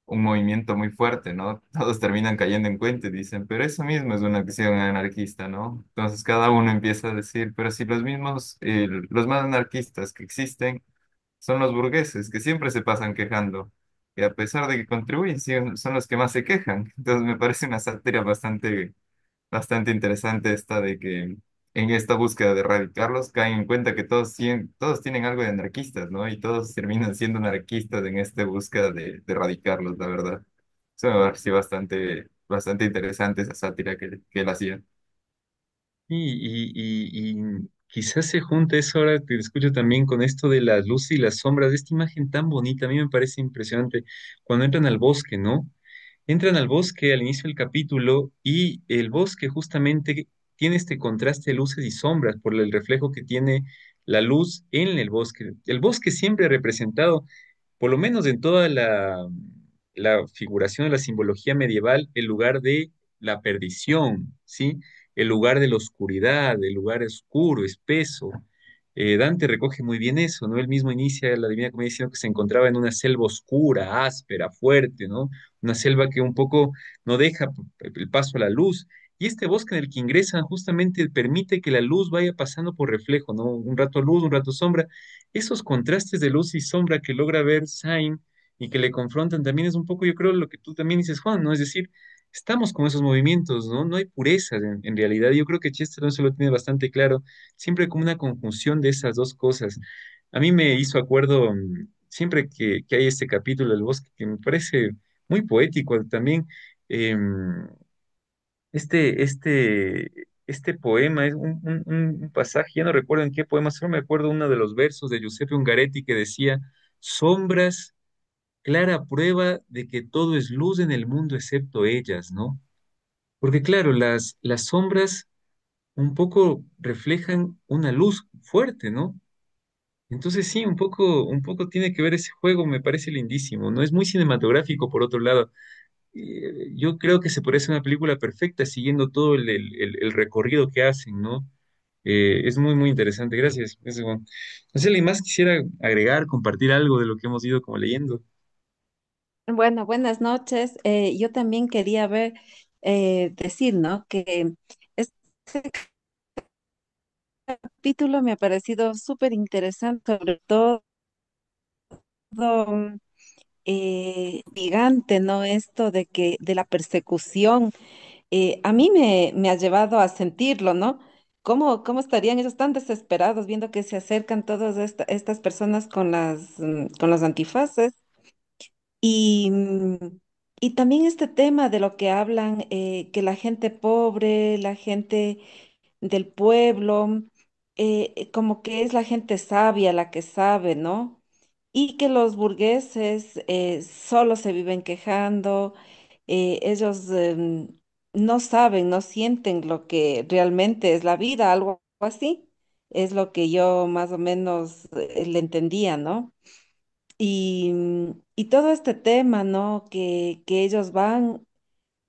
S6: un movimiento muy fuerte, ¿no? Todos terminan cayendo en cuenta y dicen, pero eso mismo es una acción anarquista, ¿no? Entonces cada uno empieza a decir, pero si los mismos, los más anarquistas que existen son los burgueses, que siempre se pasan quejando, que a pesar de que contribuyen, son los que más se quejan. Entonces me parece una sátira bastante interesante esta de que en esta búsqueda de erradicarlos caen en cuenta que todos tienen algo de anarquistas, ¿no? Y todos terminan siendo anarquistas en esta búsqueda de erradicarlos, la verdad. Eso me pareció bastante interesante esa sátira que él hacía.
S1: Y quizás se junte eso ahora que escucho también con esto de las luces y las sombras, de esta imagen tan bonita, a mí me parece impresionante cuando entran al bosque, ¿no? Entran al bosque al inicio del capítulo y el bosque justamente tiene este contraste de luces y sombras por el reflejo que tiene la luz en el bosque. El bosque siempre representado, por lo menos en toda la figuración de la simbología medieval, el lugar de la perdición, ¿sí? El lugar de la oscuridad, el lugar oscuro, espeso. Dante recoge muy bien eso, ¿no? Él mismo inicia la Divina Comedia diciendo que se encontraba en una selva oscura, áspera, fuerte, ¿no? Una selva que un poco no deja el paso a la luz. Y este bosque en el que ingresan justamente permite que la luz vaya pasando por reflejo, ¿no? Un rato luz, un rato sombra. Esos contrastes de luz y sombra que logra ver Sain y que le confrontan también es un poco, yo creo, lo que tú también dices, Juan, ¿no? Es decir, estamos con esos movimientos, ¿no? No hay pureza en realidad. Yo creo que Chesterton se lo tiene bastante claro, siempre como una conjunción de esas dos cosas. A mí me hizo acuerdo, siempre que hay este capítulo del bosque, que me parece muy poético también. Este poema es un pasaje, ya no recuerdo en qué poema, solo me acuerdo uno de los versos de Giuseppe Ungaretti que decía, sombras, clara prueba de que todo es luz en el mundo excepto ellas, ¿no? Porque claro, las sombras un poco reflejan una luz fuerte, ¿no? Entonces sí, un poco tiene que ver ese juego, me parece lindísimo, ¿no? Es muy cinematográfico por otro lado. Yo creo que se puede hacer una película perfecta siguiendo todo el recorrido que hacen, ¿no? Es muy, muy interesante. Gracias. Gracias, Juan. No sé, ¿alguien más quisiera agregar, compartir algo de lo que hemos ido como leyendo?
S7: Bueno, buenas noches. Yo también quería decir, ¿no? Que este capítulo me ha parecido súper interesante, sobre todo gigante, ¿no? Esto de la persecución, a mí me ha llevado a sentirlo, ¿no? ¿Cómo estarían ellos tan desesperados viendo que se acercan todas estas personas con las antifaces? Y, y también este tema de lo que hablan, que la gente pobre, la gente del pueblo, como que es la gente sabia la que sabe, ¿no? Y que los burgueses solo se viven quejando, ellos no saben, no sienten lo que realmente es la vida, algo así. Es lo que yo más o menos le entendía, ¿no? Y todo este tema, ¿no? Que ellos van,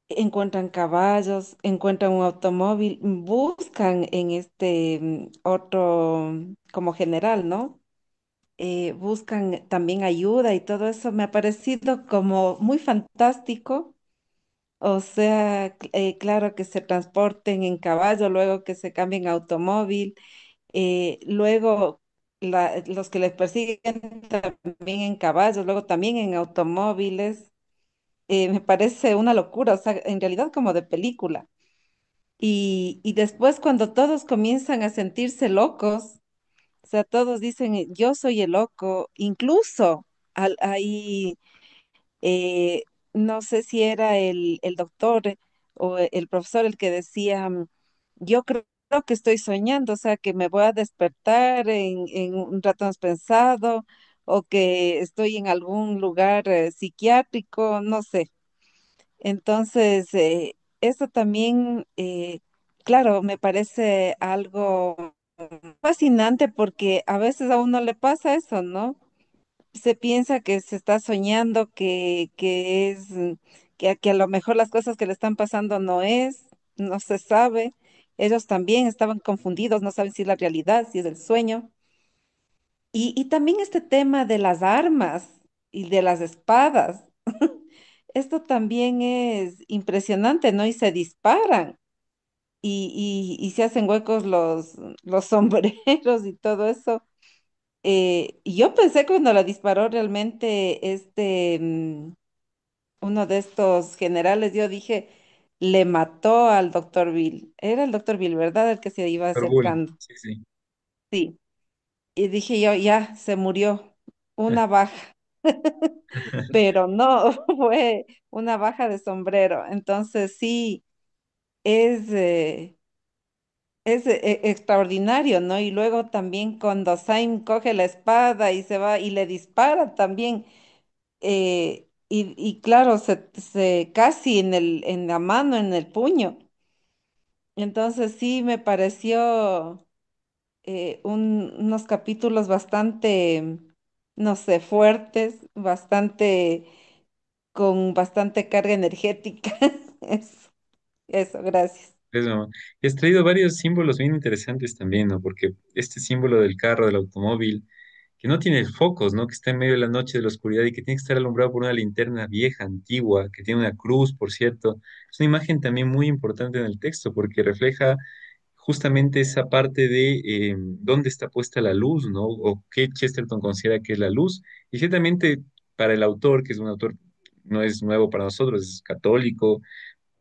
S7: encuentran caballos, encuentran un automóvil, buscan en este otro como general, ¿no? Buscan también ayuda y todo eso me ha parecido como muy fantástico. O sea, claro que se transporten en caballo, luego que se cambien a automóvil, luego los que les persiguen también en caballos, luego también en automóviles. Me parece una locura, o sea, en realidad como de película. Y después cuando todos comienzan a sentirse locos, o sea, todos dicen, yo soy el loco, incluso ahí, eh, no sé si era el doctor o el profesor el que decía, yo creo que estoy soñando, o sea, que me voy a despertar en un rato más pensado, o que estoy en algún lugar psiquiátrico, no sé. Entonces, eso también, claro, me parece algo fascinante porque a veces a uno le pasa eso, ¿no? Se piensa que se está soñando, que es, que a lo mejor las cosas que le están pasando no es, no se sabe. Ellos también estaban confundidos, no saben si es la realidad, si es el sueño. Y también este tema de las armas y de las espadas. Esto también es impresionante, ¿no? Y se disparan y se hacen huecos los sombreros y todo eso. Y yo pensé que cuando la disparó realmente uno de estos generales, yo dije, le mató al doctor Bill. Era el doctor Bill, ¿verdad? El que se iba
S1: Arbul,
S7: acercando.
S1: sí, sí.
S7: Sí. Y dije yo, ya, se murió. Una baja. Pero no, fue una baja de sombrero. Entonces sí, es, extraordinario, ¿no? Y luego también cuando Saim coge la espada y se va y le dispara también, y claro, se casi en la mano, en el puño. Entonces sí me pareció unos capítulos bastante, no sé, fuertes, bastante, con bastante carga energética. Eso, gracias.
S1: Eso. Y has traído varios símbolos bien interesantes también, ¿no? Porque este símbolo del carro, del automóvil, que no tiene focos, ¿no? Que está en medio de la noche de la oscuridad y que tiene que estar alumbrado por una linterna vieja, antigua, que tiene una cruz, por cierto. Es una imagen también muy importante en el texto porque refleja justamente esa parte de dónde está puesta la luz, ¿no? O qué Chesterton considera que es la luz. Y ciertamente para el autor, que es un autor, no es nuevo para nosotros, es católico,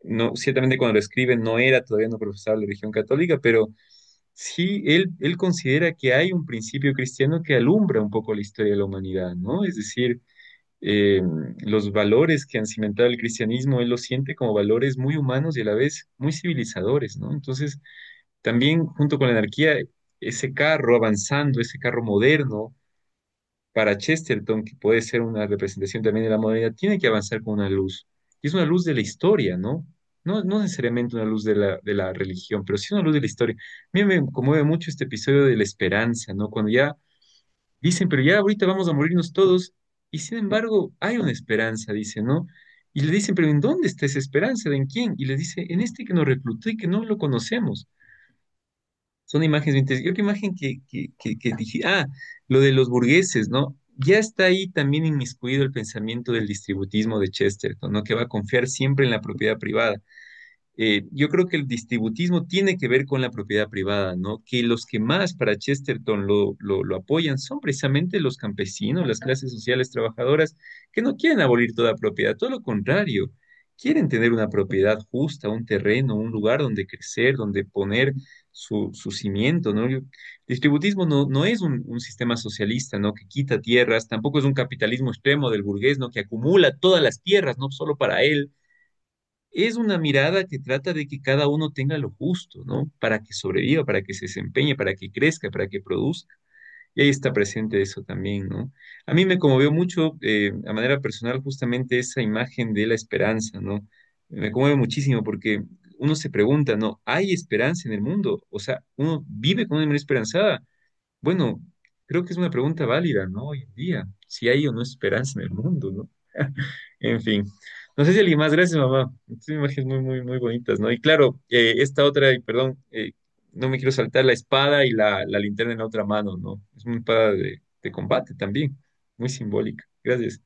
S1: no, ciertamente cuando lo escribe no era, todavía no profesaba la religión católica, pero sí, él considera que hay un principio cristiano que alumbra un poco la historia de la humanidad, ¿no? Es decir, eh, los valores que han cimentado el cristianismo, él los siente como valores muy humanos y a la vez muy civilizadores, ¿no? Entonces, también junto con la anarquía, ese carro avanzando, ese carro moderno, para Chesterton, que puede ser una representación también de la modernidad, tiene que avanzar con una luz. Y es una luz de la historia, ¿no? No necesariamente una luz de la religión, pero sí una luz de la historia. A mí me conmueve mucho este episodio de la esperanza, ¿no? Cuando ya dicen, pero ya ahorita vamos a morirnos todos, y sin embargo hay una esperanza, dice, ¿no? Y le dicen, pero ¿en dónde está esa esperanza? ¿En quién? Y le dice, en este que nos reclutó y que no lo conocemos. Son imágenes bien interesantes. Y otra imagen que dije, lo de los burgueses, ¿no? Ya está ahí también inmiscuido el pensamiento del distributismo de Chesterton, ¿no? Que va a confiar siempre en la propiedad privada. Yo creo que el distributismo tiene que ver con la propiedad privada, ¿no? Que los que más para Chesterton lo apoyan son precisamente los campesinos, las clases sociales trabajadoras, que no quieren abolir toda propiedad, todo lo contrario, quieren tener una propiedad justa, un terreno, un lugar donde crecer, donde poner su cimiento, ¿no? El distributismo no es un sistema socialista, ¿no? Que quita tierras, tampoco es un capitalismo extremo del burgués, ¿no? Que acumula todas las tierras, no solo para él, es una mirada que trata de que cada uno tenga lo justo, ¿no? Para que sobreviva, para que se desempeñe, para que crezca, para que produzca. Y ahí está presente eso también, ¿no? A mí me conmovió mucho, a manera personal, justamente esa imagen de la esperanza, ¿no? Me conmueve muchísimo porque uno se pregunta, ¿no? ¿Hay esperanza en el mundo? O sea, ¿uno vive con una manera esperanzada? Bueno, creo que es una pregunta válida, ¿no? Hoy en día, si hay o no esperanza en el mundo, ¿no? En fin, no sé si alguien más, gracias mamá. Son imágenes muy bonitas, ¿no? Y claro, esta otra, y perdón, no me quiero saltar la espada y la linterna en la otra mano, ¿no? Es una espada de combate también, muy simbólica. Gracias.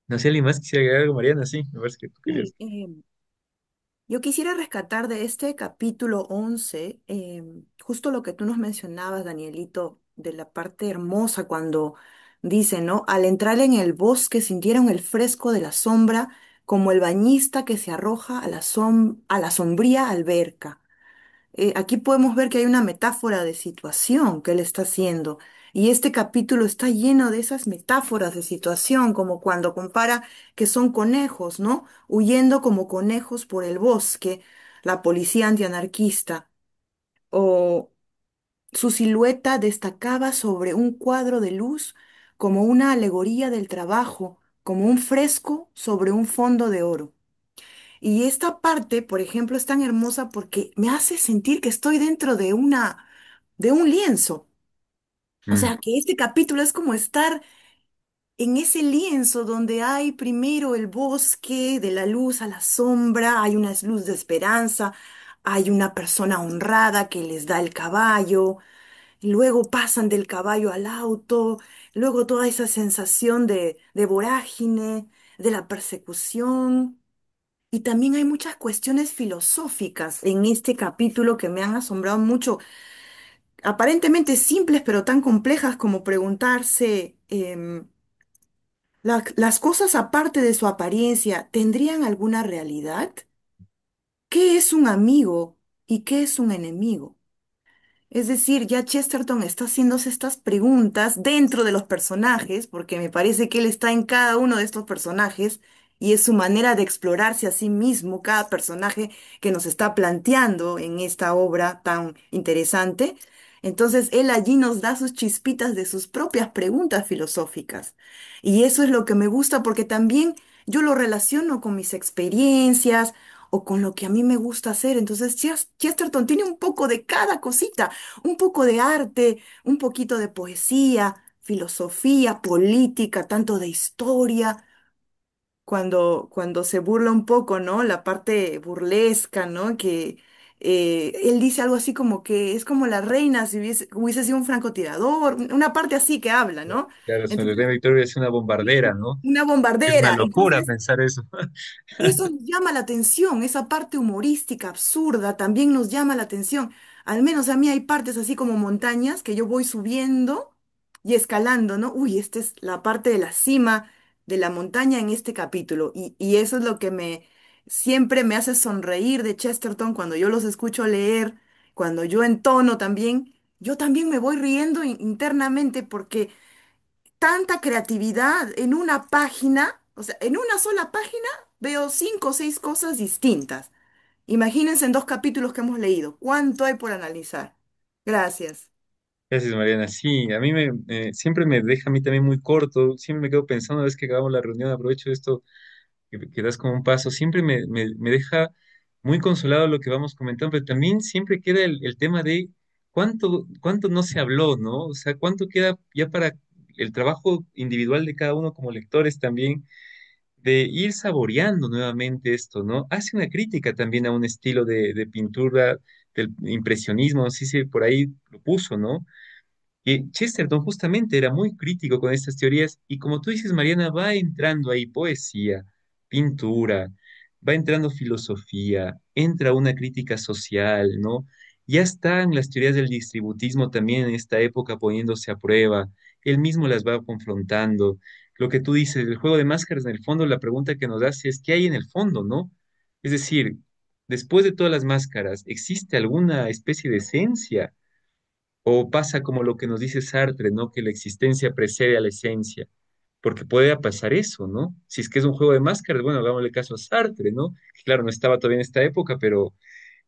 S1: No sé, alguien más quisiera agregar algo, Mariana, sí, me parece que tú
S2: Sí,
S1: querías.
S2: yo quisiera rescatar de este capítulo 11 justo lo que tú nos mencionabas, Danielito, de la parte hermosa cuando dice, ¿no? Al entrar en el bosque sintieron el fresco de la sombra como el bañista que se arroja a a la sombría alberca. Aquí podemos ver que hay una metáfora de situación que él está haciendo. Y este capítulo está lleno de esas metáforas de situación, como cuando compara que son conejos, ¿no? Huyendo como conejos por el bosque, la policía antianarquista, o Su silueta destacaba sobre un cuadro de luz como una alegoría del trabajo, como un fresco sobre un fondo de oro. Y esta parte, por ejemplo, es tan hermosa porque me hace sentir que estoy dentro de un lienzo. O
S1: Mm,
S2: sea, que este capítulo es como estar en ese lienzo donde hay primero el bosque, de la luz a la sombra, hay una luz de esperanza, hay una persona honrada que les da el caballo, luego pasan del caballo al auto, luego toda esa sensación de vorágine, de la persecución. Y también hay muchas cuestiones filosóficas en este capítulo que me han asombrado mucho, aparentemente simples pero tan complejas como preguntarse, ¿las cosas aparte de su apariencia tendrían alguna realidad? ¿Qué es un amigo y qué es un enemigo? Es decir, ya Chesterton está haciéndose estas preguntas dentro de los personajes, porque me parece que él está en cada uno de estos personajes y es su manera de explorarse a sí mismo, cada personaje que nos está planteando en esta obra tan interesante. Entonces, él allí nos da sus chispitas de sus propias preguntas filosóficas. Y eso es lo que me gusta porque también yo lo relaciono con mis experiencias o con lo que a mí me gusta hacer. Entonces, Chesterton tiene un poco de cada cosita, un poco de arte, un poquito de poesía, filosofía, política, tanto de historia, cuando se burla un poco, ¿no? La parte burlesca, ¿no? Que él dice algo así como que es como la reina si hubiese sido un francotirador, una parte así que habla, ¿no?
S1: claro, su
S2: Entonces,
S1: reina Victoria es una bombardera, ¿no?
S2: una
S1: Es una
S2: bombardera.
S1: locura
S2: Entonces,
S1: pensar eso.
S2: eso nos llama la atención, esa parte humorística, absurda, también nos llama la atención. Al menos a mí hay partes así como montañas que yo voy subiendo y escalando, ¿no? Uy, esta es la parte de la cima de la montaña en este capítulo. Y eso es lo que siempre me hace sonreír de Chesterton cuando yo los escucho leer, cuando yo entono también. Yo también me voy riendo internamente porque tanta creatividad en una página, o sea, en una sola página veo 5 o 6 cosas distintas. Imagínense en 2 capítulos que hemos leído, ¿cuánto hay por analizar? Gracias.
S1: Gracias, Mariana. Sí, a mí siempre me deja a mí también muy corto. Siempre me quedo pensando, una vez que acabamos la reunión, aprovecho esto que das como un paso. Siempre me deja muy consolado lo que vamos comentando, pero también siempre queda el tema de cuánto no se habló, ¿no? O sea, cuánto queda ya para el trabajo individual de cada uno como lectores también, de ir saboreando nuevamente esto, ¿no? Hace una crítica también a un estilo de pintura del impresionismo, no sé si por ahí lo puso, ¿no? Que Chesterton justamente era muy crítico con estas teorías y como tú dices, Mariana, va entrando ahí poesía, pintura, va entrando filosofía, entra una crítica social, ¿no? Ya están las teorías del distributismo también en esta época poniéndose a prueba, él mismo las va confrontando. Lo que tú dices, el juego de máscaras, en el fondo, la pregunta que nos hace es, ¿qué hay en el fondo, no? Es decir, después de todas las máscaras, ¿existe alguna especie de esencia? O pasa como lo que nos dice Sartre, ¿no? Que la existencia precede a la esencia, porque puede pasar eso, ¿no? Si es que es un juego de máscaras, bueno, hagámosle caso a Sartre, ¿no? Que claro, no estaba todavía en esta época, pero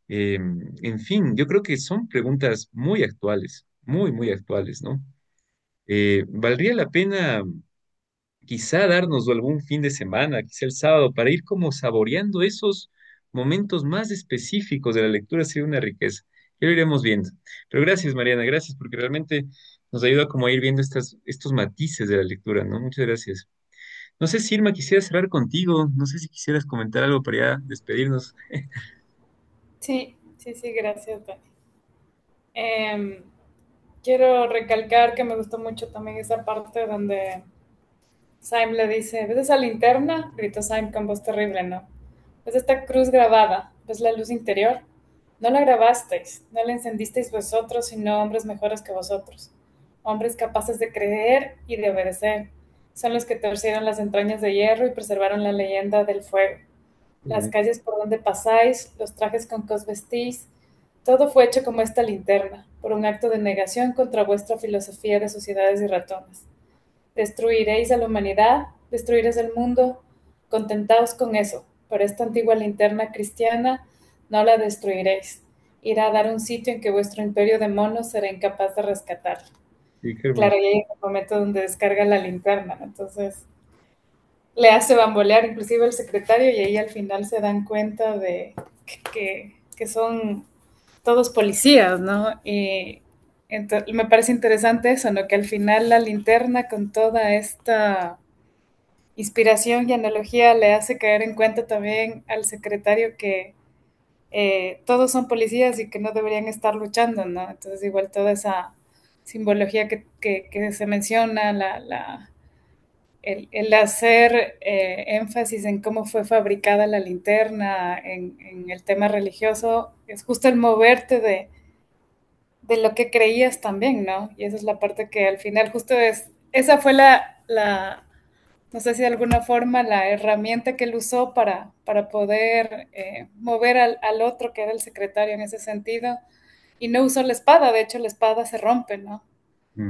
S1: en fin, yo creo que son preguntas muy actuales, muy actuales, ¿no? ¿Valdría la pena quizá darnos algún fin de semana, quizá el sábado, para ir como saboreando esos momentos más específicos de la lectura? Sería una riqueza. Ya lo iremos viendo. Pero gracias, Mariana, gracias, porque realmente nos ayuda como a ir viendo estos matices de la lectura, ¿no? Muchas gracias. No sé si Irma quisiera cerrar contigo, no sé si quisieras comentar algo para ya despedirnos.
S5: Sí, sí, sí, gracias, Dani. Em, Quiero recalcar que me gustó mucho también esa parte donde Syme le dice, ¿ves esa linterna? Gritó Syme con voz terrible, ¿no? ¿Ves esta cruz grabada? ¿Ves la luz interior? No la grabasteis, no la encendisteis vosotros, sino hombres mejores que vosotros. Hombres capaces de creer y de obedecer. Son los que torcieron las entrañas de hierro y preservaron la leyenda del fuego. Las calles por donde pasáis, los trajes con que os vestís, todo fue hecho como esta linterna, por un acto de negación contra vuestra filosofía de sociedades y ratones. Destruiréis a la humanidad, destruiréis el mundo, contentaos con eso, pero esta antigua linterna cristiana no la destruiréis. irá a dar a un sitio en que vuestro imperio de monos será incapaz de rescatarlo.
S1: Sí, qué
S5: Claro,
S1: hermoso.
S5: y ahí es el momento donde descarga la linterna, ¿no? Entonces le hace bambolear inclusive el secretario y ahí al final se dan cuenta de que son todos policías, ¿no? Y entonces, me parece interesante eso, ¿no? Que al final la linterna con toda esta inspiración y analogía le hace caer en cuenta también al secretario que todos son policías y que no deberían estar luchando, ¿no? Entonces igual toda esa simbología que se menciona, el hacer énfasis en cómo fue fabricada la linterna, en el tema religioso, es justo el moverte de lo que creías también, ¿no? Y esa es la parte que al final justo es, esa fue no sé si de alguna forma la herramienta que él usó para poder mover al otro, que era el secretario en ese sentido, y no usó la espada, de hecho la espada se rompe, ¿no?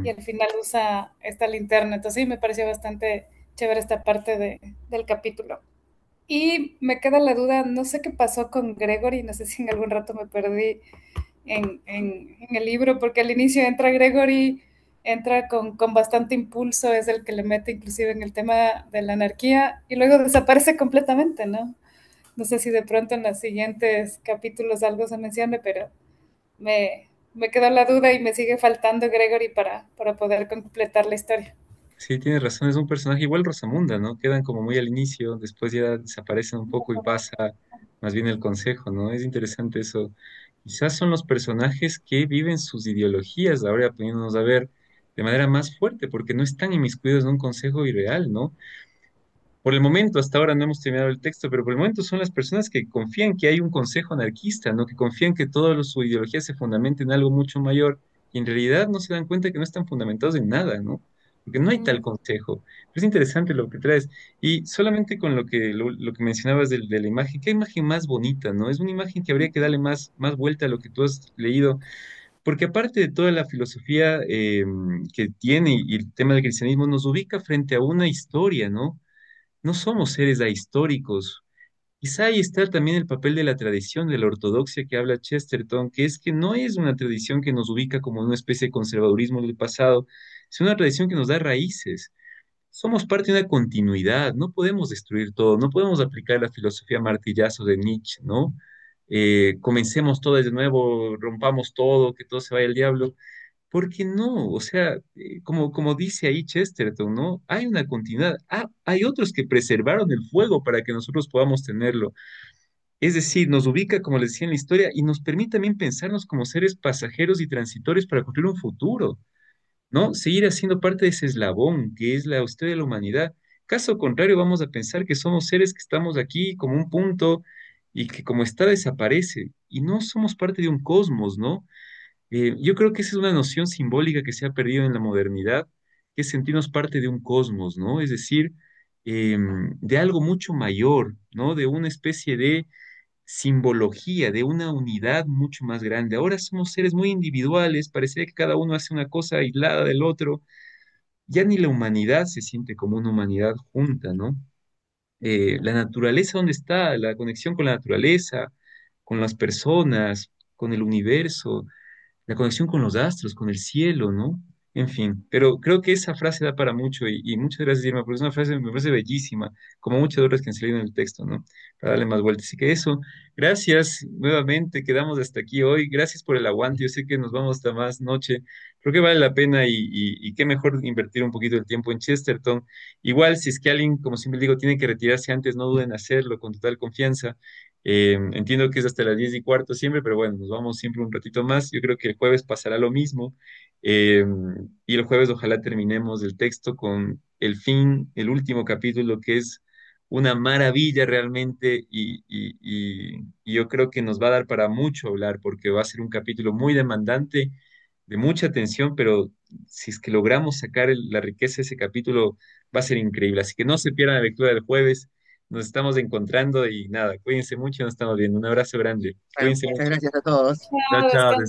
S5: Y
S1: Mm.
S5: al final usa esta linterna. Entonces sí, me pareció bastante chévere esta parte del capítulo. Y me queda la duda, no sé qué pasó con Gregory, no sé si en algún rato me perdí en el libro, porque al inicio entra Gregory, entra con bastante impulso, es el que le mete inclusive en el tema de la anarquía, y luego desaparece completamente, ¿no? No sé si de pronto en los siguientes capítulos algo se mencione, pero me quedó la duda y me sigue faltando Gregory para poder completar la historia.
S1: Sí, tienes razón, es un personaje igual Rosamunda, ¿no? Quedan como muy al inicio, después ya desaparecen un poco y pasa más bien el consejo, ¿no? Es interesante eso. Quizás son los personajes que viven sus ideologías, ahora poniéndonos a ver de manera más fuerte, porque no están inmiscuidos en un consejo irreal, ¿no? Por el momento, hasta ahora no hemos terminado el texto, pero por el momento son las personas que confían que hay un consejo anarquista, ¿no? Que confían que toda su ideología se fundamenta en algo mucho mayor y en realidad no se dan cuenta que no están fundamentados en nada, ¿no? Porque no hay tal
S5: Mm,
S1: consejo. Pero es interesante lo que traes. Y solamente con lo que mencionabas de la imagen, qué imagen más bonita, ¿no? Es una imagen que habría que darle más vuelta a lo que tú has leído, porque aparte de toda la filosofía que tiene y el tema del cristianismo, nos ubica frente a una historia, ¿no? No somos seres ahistóricos. Quizá ahí está también el papel de la tradición, de la ortodoxia que habla Chesterton, que es que no es una tradición que nos ubica como una especie de conservadurismo del pasado, es una tradición que nos da raíces. Somos parte de una continuidad, no podemos destruir todo, no podemos aplicar la filosofía martillazo de Nietzsche, ¿no? Comencemos todo de nuevo, rompamos todo, que todo se vaya al diablo. ¿Por qué no? O sea, como dice ahí Chesterton, ¿no? Hay una continuidad. Ah, hay otros que preservaron el fuego para que nosotros podamos tenerlo. Es decir, nos ubica, como les decía en la historia, y nos permite también pensarnos como seres pasajeros y transitorios para construir un futuro, ¿no? Seguir haciendo parte de ese eslabón que es la historia de la humanidad. Caso contrario, vamos a pensar que somos seres que estamos aquí como un punto y que como está desaparece. Y no somos parte de un cosmos, ¿no? Yo creo que esa es una noción simbólica que se ha perdido en la modernidad, que es sentirnos parte de un cosmos, ¿no? Es decir, de algo mucho mayor, ¿no? De una especie de simbología, de una unidad mucho más grande. Ahora somos seres muy individuales, parece que cada uno hace una cosa aislada del otro. Ya ni la humanidad se siente como una humanidad junta, ¿no? La naturaleza, ¿dónde está? La conexión con la naturaleza, con las personas, con el universo, la conexión con los astros, con el cielo, ¿no? En fin, pero creo que esa frase da para mucho y muchas gracias, Irma, porque es una frase que me parece bellísima, como muchas otras que han salido en el texto, ¿no? Para darle más vueltas. Así que eso, gracias nuevamente, quedamos hasta aquí hoy. Gracias por el aguante, yo sé que nos vamos hasta más noche. Creo que vale la pena y qué mejor invertir un poquito de tiempo en Chesterton. Igual, si es que alguien, como siempre digo, tiene que retirarse antes, no duden en hacerlo con total confianza. Entiendo que es hasta las 10:15 siempre, pero bueno, nos vamos siempre un ratito más. Yo creo que el jueves pasará lo mismo. Eh, y el jueves ojalá terminemos el texto con el fin, el último capítulo, que es una maravilla realmente y yo creo que nos va a dar para mucho hablar porque va a ser un capítulo muy demandante, de mucha atención, pero si es que logramos sacar la riqueza de ese capítulo, va a ser increíble. Así que no se pierdan la lectura del jueves. Nos estamos encontrando y nada, cuídense mucho, nos estamos viendo. Un abrazo grande.
S4: Bueno,
S1: Cuídense
S4: muchas
S1: mucho.
S4: gracias a todos.
S1: Chao,
S5: chao,
S1: chao.
S5: descansa.